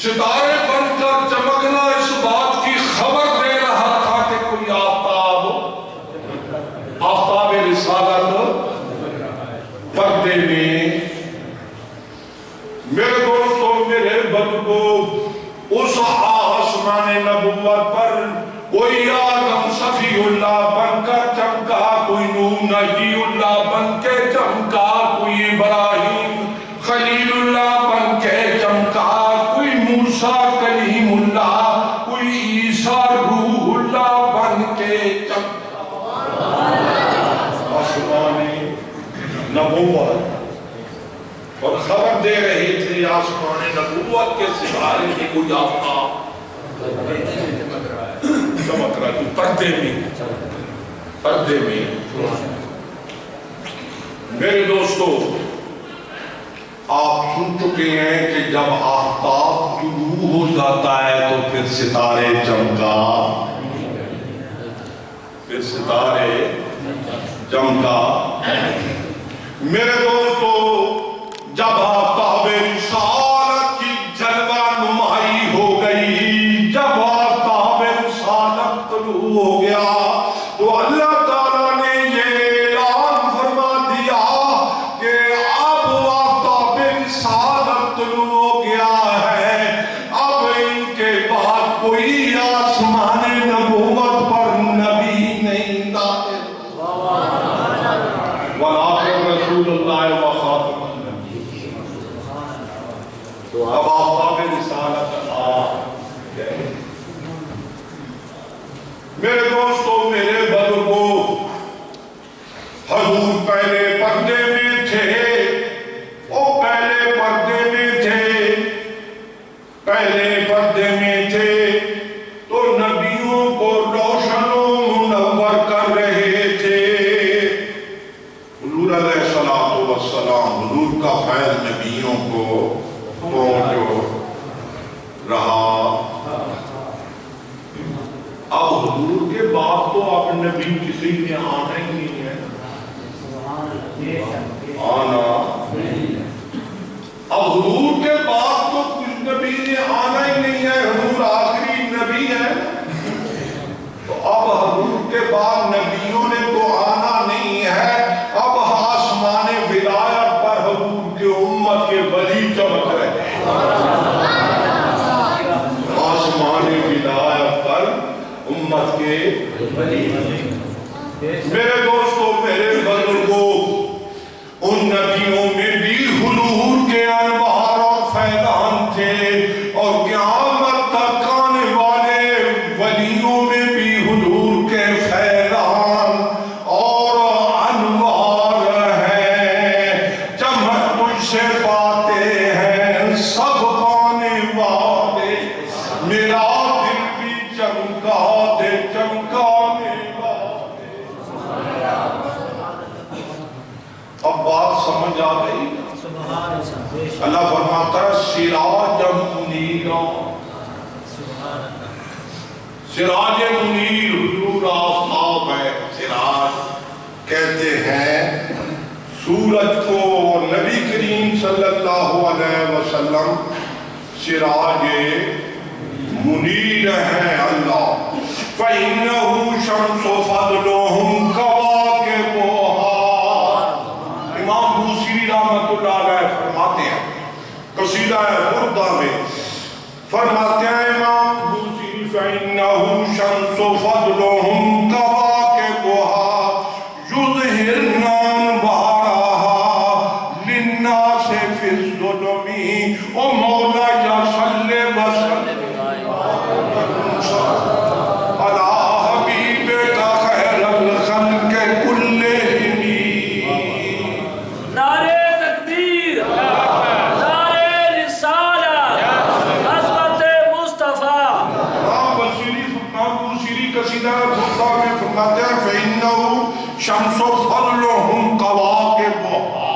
ستارے بن کر چمکنا بزرگوں اس آسمان نبوت پر کوئی آدم صفی اللہ بن کر چمکا، کوئی نوح نجی اللہ بن کے چمکا، کوئی ابراہیم خلیل اللہ بن کے چمکا، کوئی موسیٰ کلیم اللہ، کوئی عیسیٰ روح اللہ بن کے چمکا۔ آسمان نبوت اور خبر دے رہی تھی آسمان نبوت کے ستارے کی کوئی آفتاب چمک رہا ہے پردے میں۔ میرے دوستو، آپ سن چکے ہیں کہ جب آفتاب طلوع ہو جاتا ہے تو پھر ستارے چمکا، میرے دوستو جب آفتاب رسالت کی جلوہ نمائی ہو گئی، جب آفتاب رسالت طلوع ہو گیا تو اللہ تعالیٰ نے یہ اعلان فرما دیا کہ اب آفتاب رسالت طلوع ہو گیا ہے، اب ان کے بعد کوئی آسمان نبوت پر نبی نہیں نازل، وَآخِرُ رسول اللہ وخاتم النبی۔ اب آفتاب رسالت آ گئے۔ میرے دوستو، میرے بزرگوں، حضور پہلے پردے میں تھے، تو نبیوں کو روشن و منور کر رہے تھے۔ حضور علیہ السلام، حضور کا فیض نبیوں کو پہنچ رہا۔ اب حضور کے بعد تو اب نبی کسی نے آنا ہی نہیں ہے، اب حضور کے بعد تو کچھ نبی نے آنا ہی نہیں ہے، حضور آخری نبی ہے، تو اب حضور کے بعد نبیوں نے تو آنا نہیں ہے، اب آسمان ولایت پر حضور کے امت کے ولی چمک رہے ہیں، آسمان ولایت پر امت کے ولی۔ میرے دوستو، میرے بزرگوں، ان نبیوں میں بھی حضور کے انوار اور فیضان تھے، اور قیامت تک آنے والے ولیوں میں بھی حضور کے فیضان اور انوار ہیں۔ چمک تجھ سے پاتے ہیں سب پانے والے، میرا دل بھی چمکا دے چمکانے والے۔ اب بات سمجھ آ گئی؟ اللہ فرماتا ہے سراج منیرا، سراج منیر، حضور آفتاب ہے۔ سراج کہتے ہیں سورج کو، اور نبی کریم صلی اللہ علیہ وسلم سراج منیر ہے اللہ۔ فَإِنَّهُ شَمْسُ فَضْلُهُمْ كَوَاكِبُهَا۔ امام بوصیری رحمت اللہ علیہ فرماتے ہیں، قصیدہ بردہ میں فرماتے ہیں امام بوصیری، فَإِنَّهُ شَمْسُ فَضْلُهُمْ كَوَاكِبُهَا يُظْهِرْنَ أَنْوَارَهَا لِلنَّاسِ فِي الظُّلُمِ وَمَوْلَايَ صَلِّ وَسَلِّمْ عَلَى حَبِيبِكَ خَيْرَ الْخَلْقِ كُلِّهِمْ۔ نعرہ تکبیر، نعرہ رسالت، حضرت مصطفیٰ۔ امام بوصیری قصیدہ بردہ میں فرماتے ہیں فَإِنَّهُ شَمْسُ فَضْلُهُمْ كَوَاكِبُهَا۔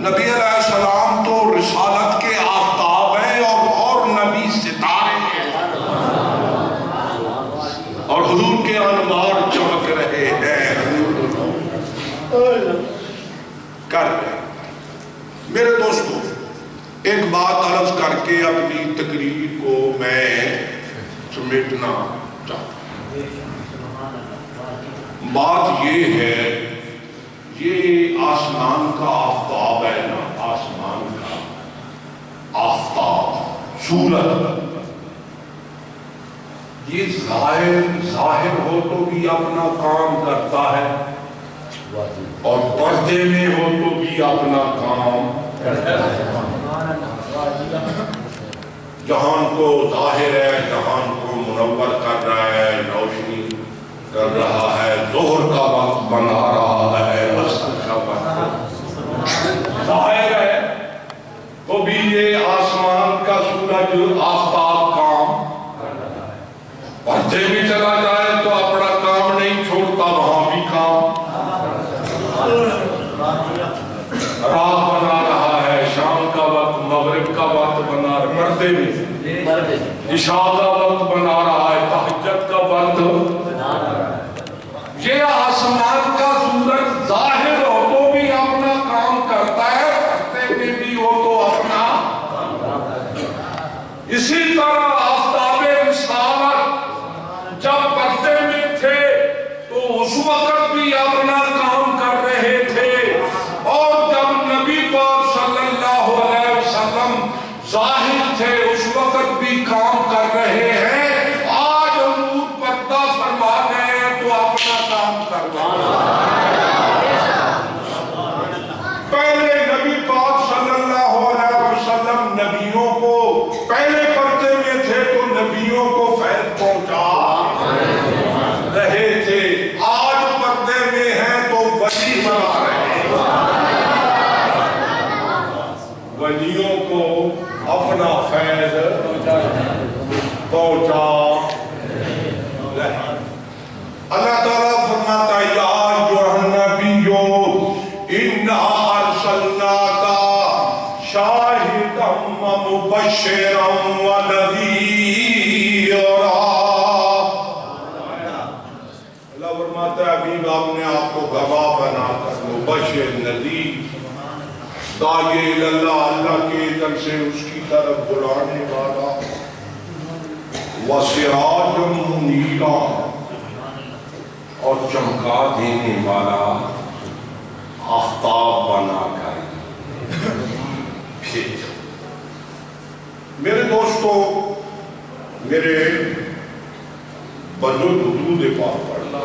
نبی علیہ السلام تو رسالت کے آفتاب ہیں، اور نبی ستارے ہیں، اور حضور کے انوار چمک رہے ہیں، کر رہے ہیں۔ میرے دوستو، ایک بات عرض کر کے اپنی تقریر کو میں سمیٹنا چاہتا ہوں۔ بات یہ ہے، یہ آسمان کا آفتاب ہے نا، آسمان کا آفتاب صورت یہ ظاہر ہو تو بھی اپنا کام کرتا ہے اور پردے میں ہو تو بھی اپنا کام کرتا ہے. جہان کو ظاہر ہے، جہان کو منور کر رہا ہے، روشنی کر رہا ہے، ظہر کا وقت بنا رہا ہے، عصر کا وقت ظاہر ہے تو بھی یہ آسمان کا سورج آفتاب کام پردے میں چلا جائے تو اپنا کام نہیں چھوڑتا، وہاں بھی کام. رات بنا رہا ہے، شام کا وقت، مغرب کا وقت بنا رہا ہے پردے میں، عشاء کا وقت بنا رہا ہے، تہجد کا وقت. یہ آسمان کا سورج ظاہر ہو تو بھی اپنا کام کرتا ہے، پردے میں بھی ہو تو اپنا. اسی طرح آفتاب رسالت جب پردے میں تھے تو اس وقت بھی اپنا کام کر رہے تھے، اور جب نبی پاک صلی اللہ علیہ وسلم ظاہر تھے اس وقت بھی کام کر رہے ہیں. آج حضور پردہ فرما گئے ہیں تو اپنا کام کر رہے ہیں. پہلے نبی پاک صلی اللہ علیہ وسلم نبیوں کو پہلے پردے میں تھے تو نبیوں کو فیض پہنچا رہے تھے. آج پردے میں ہیں تو ولی بنا رہے ہیں، ولیوں کو اپنا فیض پہنچا رہے. اللہ تعالیٰ فرماتا ہے یا ایھا النبی انا ارسلناک شاہدا ومبشرا ونذیرا. اللہ فرماتا ہے ابھی آپ نے آپ کو گواہ بنا کر مبشر، نذیر، داعی اللہ، اللہ کی طرف سے اس کی طرف بلانے والا، وسراجا منیرا، اور چمکا دینے والا، آفتاب بنا کر بھیجا. میرے دوستو، میرے بزرگ درود پاک پڑھنا.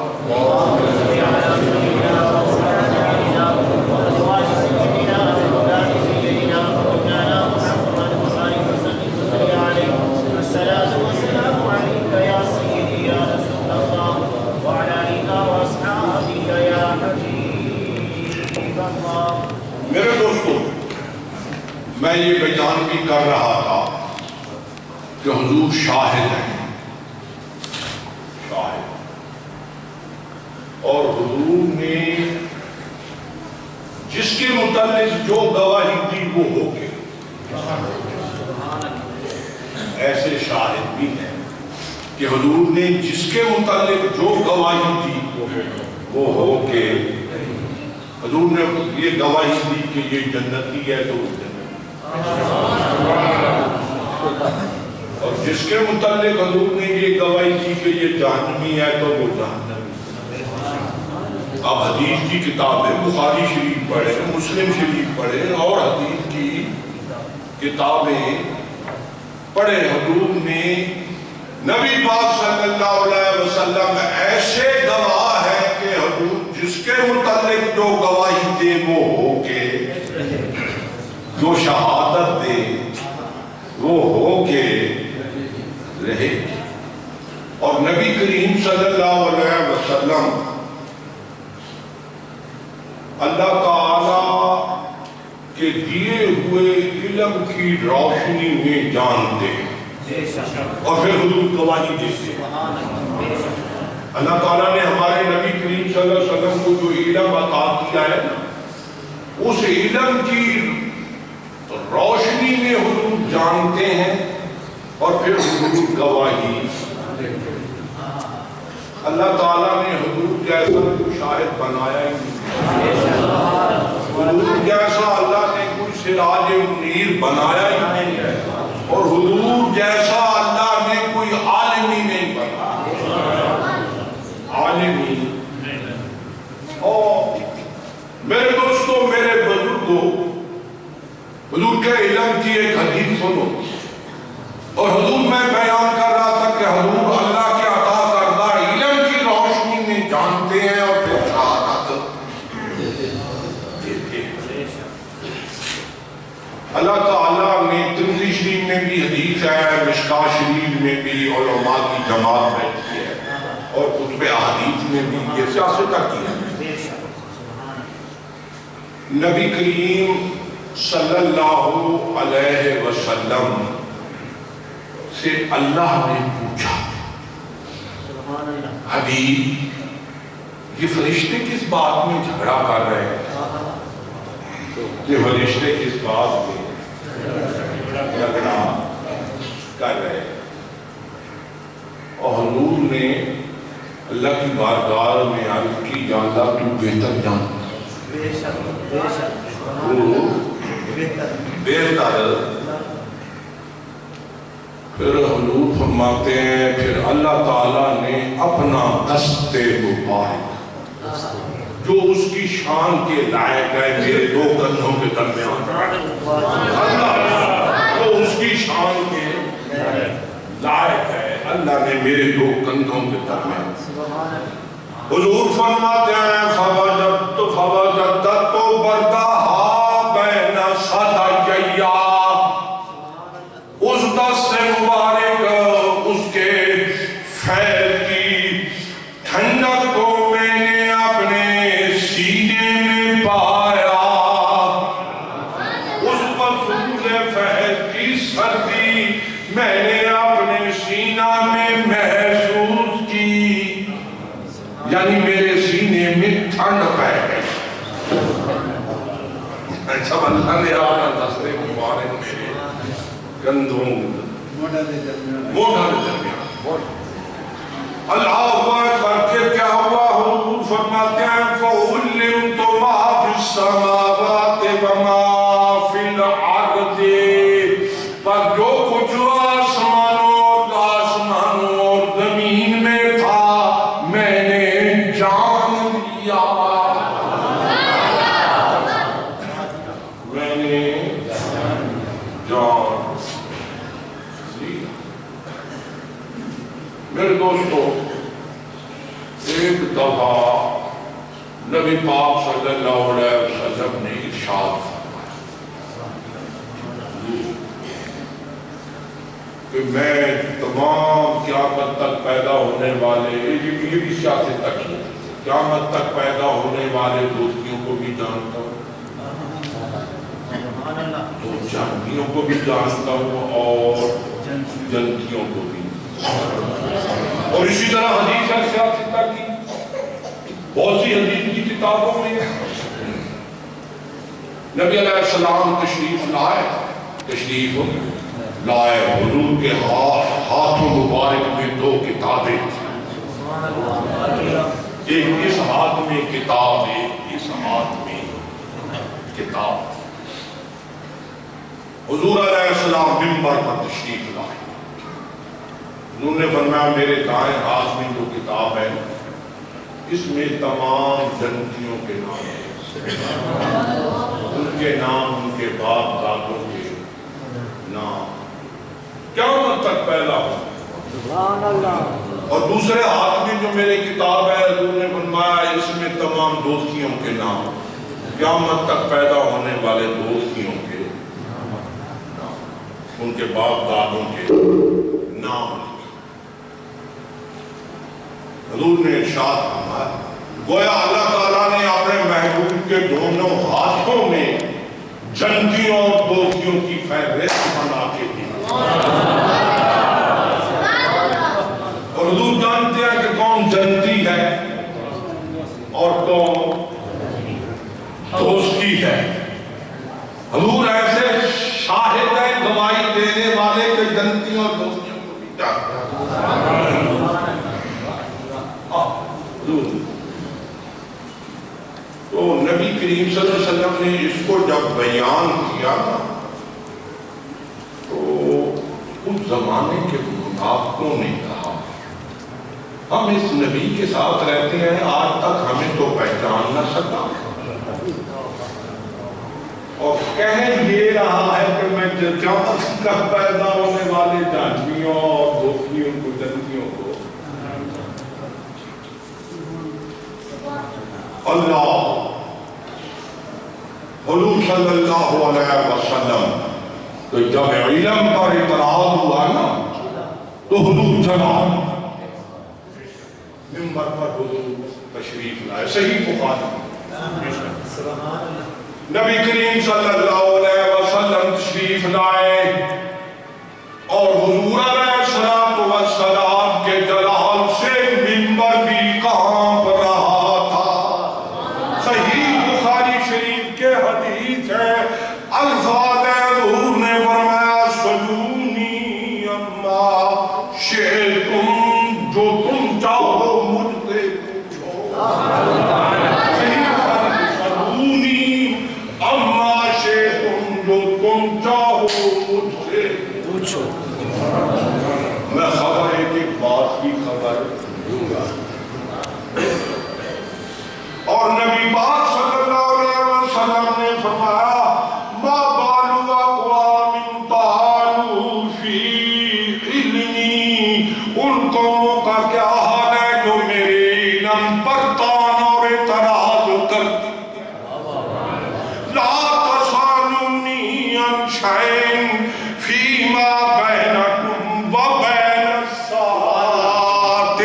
میرے دوستو، میں یہ بیان بھی کر رہا تھا کہ حضور شاہد ہیں، شاہد، اور حضور نے جس کے متعلق جو گواہی دی وہ ہو گئی. ایسے شاہد بھی ہیں کہ حضور نے جس کے متعلق جو گواہی دی وہ ہو کے. حضور نے یہ گواہی دی کہ یہ جنتی ہے تو وہ جنتی، اور جس کے متعلق حضور نے یہ گواہی دی کہ یہ جہنمی ہے تو وہ جہنمی. اب حدیث کی کتابیں بخاری شریف پڑھیں، مسلم شریف پڑھیں اور حدیث کی کتابیں پڑھیں. حضور نے نبی پاک صلی اللہ علیہ وسلم ایسے گواہ ہے کہ حضور جس کے متعلق جو گواہی دے وہ ہو کے، جو شہادت دے وہ ہو کے رہے. اور نبی کریم صلی اللہ علیہ وسلم اللہ تعالیٰ کے دیے ہوئے علم کی روشنی میں جانتے ہیں اور پھر حضور گواہی دیتے ہیں. اللہ تعالیٰ نے ہمارے نبی کریم صلی اللہ علیہ وسلم کو جو علم عطا کیا ہے نا، اس علم کی روشنی میں حضور جانتے ہیں اور پھر حضور گواہی. اللہ تعالیٰ نے حضور جیسا کوئی شاہد بنایا ہی نہیں، حضور جیسا اللہ نے کوئی سراج منیر بنایا ہی نہیں، اور حضور جیسا اللہ نے کوئی عالمی نہیں بنایا، عالمی. اور میرے دوستو، میرے بزرگوں، حضور کے علم کی ایک حدیث سنو. اور حضور میں بیان کر رہا تھا کہ حضور اللہ کے عطا کردہ علم کی روشنی میں جانتے ہیں اور پھر شہادت دیتے ہیں۔ اللہ تعالیٰ نے ترمذی شریف میں بھی حدیث ہے، مشکاہ شریف میں بھی علماء کی جماعت رہتی ہے، اور کتب احادیث میں بھی یہ سیاست کی ہے۔ نبی کریم صلی اللہ علیہ وسلم سے اللہ نے پوچھا، حبیب یہ فرشتے کس بات میں جھگڑا کر رہے ہیں؟ یہ فرشتے کس بات میں جھگڑا کر رہے ہیں؟ اور حضور نے اللہ کی بارگاہ میں عرض کی، یا اللہ تو بہتر جانتا، بہتر۔ پھر حضور فرماتے ہیں پھر اللہ تعالیٰ نے اپنا دست مبارک جو اس کی شان کے لائق ہے میرے دو کندھوں کے درمیان، اللہ جو اس کی شان کے لائق ہے اللہ نے میرے دو کندھوں کے درمیان۔ حضور فرماتے ہیں فوجدت بردہا بین صدیہ، اس دست مبارک اس کے فیض کی ٹھنڈک کو میں نے اپنے سینے میں پایا، اس فضول فیض کی سردی میں نے اپنے سینہ میں محسوس کی، یعنی میرے سینے میں ٹھنڈ پہ گئی۔ جب اللہ نے اپنا دست مبارک میرے گندوں موٹا دے درمیان اللہ اکبر کے کیا ہوا؟ حضور فرماتے ہیں فَعُلِّمْتُ مَا فِي السَّمَاوَاتِ وَمَا فِي الْأَرْضِ، پر جو کچھ آسمانوں اور زمین میں تھا میں نے جان لیا، میں نے جان لیا۔ میرے دوستو، ایک دفعہ نبی پاک صلی اللہ علیہ وسلم نے ارشاد کہ میں تمام قیامت تک پیدا ہونے والے، یہ بھی سیاست تک ہی، قیامت تک پیدا ہونے والے دوستیوں کو بھی جانتا ہوں، تو جنتیوں کو بھی جانتا ہوں اور جنتیوں کو بھی، اور اسی طرح حدیث ہے سیاست تک کی، بہت سی حدیث کی کتابوں میں نبی علیہ السلام تشریف لائے، حضور کے ہاتھوں مبارک میں دو کتابیں تھیں، ایک اس ہاتھ میں کتاب، ایک اس ہاتھ میں کتاب۔ حضور علیہ السلام منبر پر تشریف لائے، حضور نے فرمایا میرے دائیں ہاتھ میں جو کتاب ہے اس میں تمام جنتیوں کے نام ہیں، ان کے نام، ان کے باپ دادوں کے نام، قیامت تک پیدا ہو۔ اور دوسرے ہاتھ میں جو میری کتاب ہے حضور نے فرمایا اس میں تمام دوستیوں کے نام، قیامت تک پیدا ہونے والے دوستیوں کے نام، ان کے باپ دادوں کے نام۔ حضور نے ارشاد فرمایا گویا اللہ تعالیٰ نے اپنے محبوب کے دونوں ہاتھوں میں جنتیوں اور دوستیوں کی فہرست بنا کے دی، اور حضور جانتے ہیں کہ کون جنتی ہے اور کون دوستی ہے۔ حضور ایسے شاہد ہیں گواہی دینے والے کہ جنتیوں اور دوستیوں کو بھی جانتے ہیں۔ تو نبی کریم صلی اللہ علیہ وسلم نے اس کو جب بیان کیا تو اس زمانے کے منافقوں نے کہا ہم اس نبی کے ساتھ رہتے ہیں آج تک ہمیں تو پہچان نہ سکا، اور کہہ یہ رہا ہے کہ میں جماعت کا پیدا ہونے والے جانبیوں اور دوستیوں کو جنتیوں کو اللہ حضور صلی اللہ علیہ وسلم تو جب علم پر اعتراض ہوا نا تو حضور جناب ممبر پر حضور تشریف لائے. صحیح بخاری نبی کریم صلی اللہ علیہ وسلم تشریف لائے اور حضور علیہ السلام کے جلال سے ممبر بھی کانپ رہا تھا. صحیح بخاری شریف کے حدیث ہے الفاظ حضور نے فرمایا سلونی اما شئتم جو تم چاہو مجھ سے پوچھو. صحیح بخاری سلونی اما شئتم جو تم چاہو مجھ سے پوچھو. میں خبر ایک ایک بات کی خبر دوں گا اور نبی پاک صلی اللہ علیہ وسلم نے فرمایا ما بال اقوام طعنوا فی علمی. ان قوموں کا کیا حال ہے جو میرے علم پر طعن اور اعتراض کرتے. لا تسألونی عن شیء فیما بینکم و بین الساعۃ.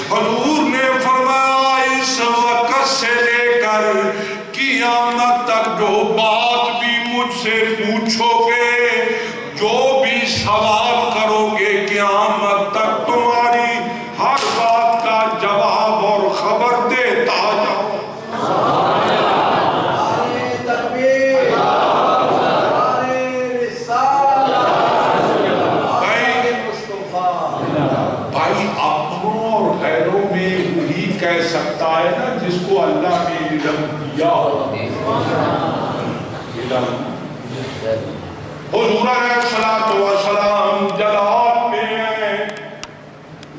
حضور نے فرمایا اس وقت سے لے کر قیامت تک جو بات بھی مجھ سے پوچھو گے جو بھی سوال کرو گے قیامت تک تمہاری ہر بات کا جواب اور خبر دیتا جاؤں. بھائی اپنوں اور غیروں میں وہی کہہ سکتا ہے نا جس کو اللہ نے علم دیا ہو. حضور علیہ السلام جلال میں ہیں.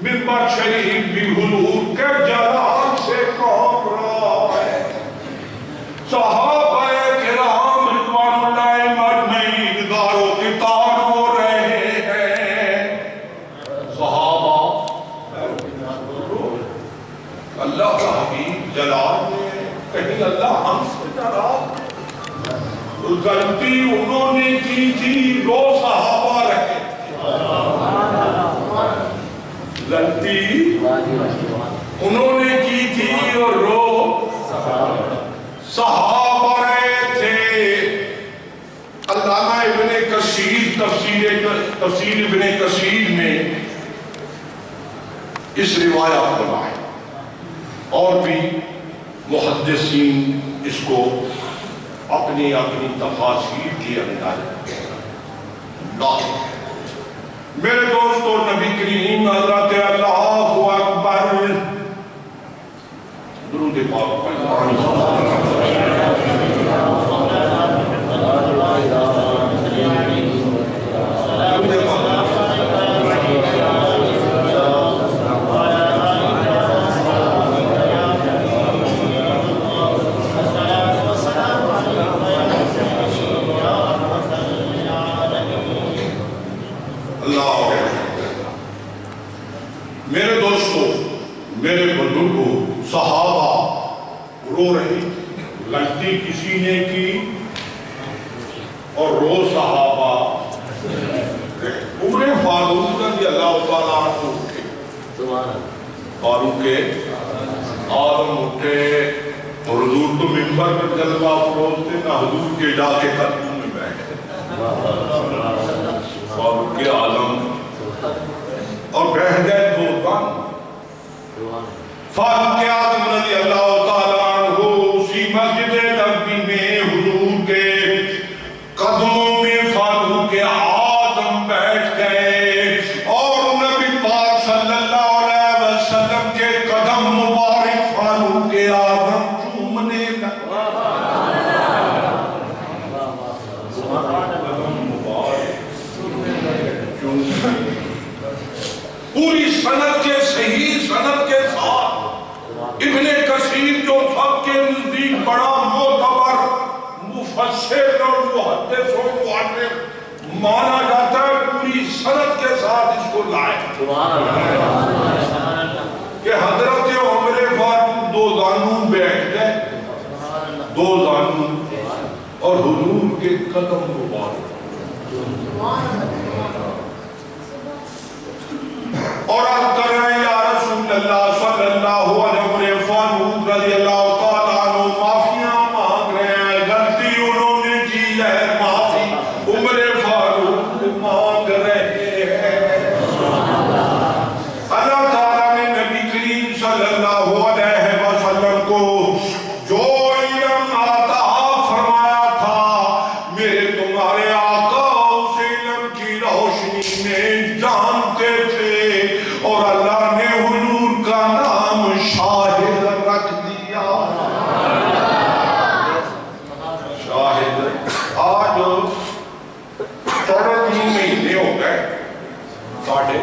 ممبر شریف بھی حضور کے جلال سے کانپ رہا ہے. صحابہ کرام رضوان اللہ اجمعین دارو کتار ہو رہے ہیں. صحابہ اللہ کا حبیب جلال میں کہیں اللہ ہم سے ناراض. غلطی انہوں نے کی تھی رو صحابہ رہے. غلطی انہوں نے کی تھی اور رو صحابہ رہے تھے. علامہ ابن کثیر تفسیر ابن کثیر میں اس روایت کو لائے اور بھی محدثین اس کو اپنی اپنی تفاسیر کے اندر لائے. میرے دوستو نبی کریم حضرت اللہ اکبر درود پاک میرے دوستو میرے بزرگوں صحابہ رو رہی. غلطی کسی نے کی اور رو صحابہ. عمر فاروق رضی اللہ تعالیٰ عنہ فاروق آدم اٹھے اور حضور تو ممبر پر جلوہ افروز تھے نہ حضور کے جا کے قدموں میں بیٹھے. فاروق آدم اور بیٹھ گئے دو بند. فاروق اعظم رضی اللہ تعالیٰ عنہ اسی مسجد نبوی میں حضور کے قدموں میں فاروق اعظم بیٹھ گئے اور نبی پاک صلی اللہ علیہ وسلم کے قدم مبارک فاروق اعظم چومنے لگا. پوری سند کے صحیح سند کے ساتھ ابن کثیر جو سب کے نزدیک بڑا معتبر مفسر اور محدث و مؤرخ مانا جاتا ہے پوری سند کے ساتھ اس کو لائے کہ حضرت عمر فاروق دو زانوں بیٹھ گئے، دو زانوں، اور حضور کے قدم مبارک اور عرض کر رہے ہیں یا رسول اللہ صلی اللہ علیہ وسلم، فاروق رضی اللہ تعالیٰ عنہ معافیاں مانگ رہے ہیں، غلطی انہوں نے کی ہے، معافی عمر فاروق مانگ رہے ہیں۔ اللہ تعالیٰ نے نبی کریم صلی اللہ علیہ وسلم کو جو علم عطا فرمایا تھا، میرے تمہارے آقا اس علم کی روشنی میں جانتے تھے، اور اللہ نے حضور کا نام شاہد رکھ دیا۔ شاہد آج 3.5 مہینے ہو گئے ساڑھے،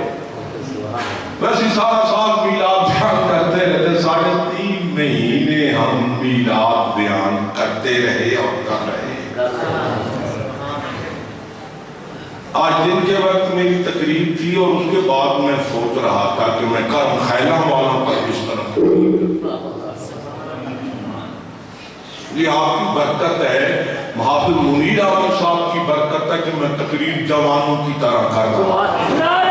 ویسے سارا سال میلاد بیان کرتے رہتے، 3.5 مہینے ہم میلاد بیان کرتے رہے اور کر رہے۔ آج دن کے وقت میری تقریب تھی اور اس کے بعد میں سوچ رہا تھا کہ میں کرم خیلہ والوں پر کس طرح یہ آپ کی برکت ہے، محافظ منیر آپ صاحب کی برکت ہے کہ میں تقریب جوانوں کی طرح کر رہا ہوں۔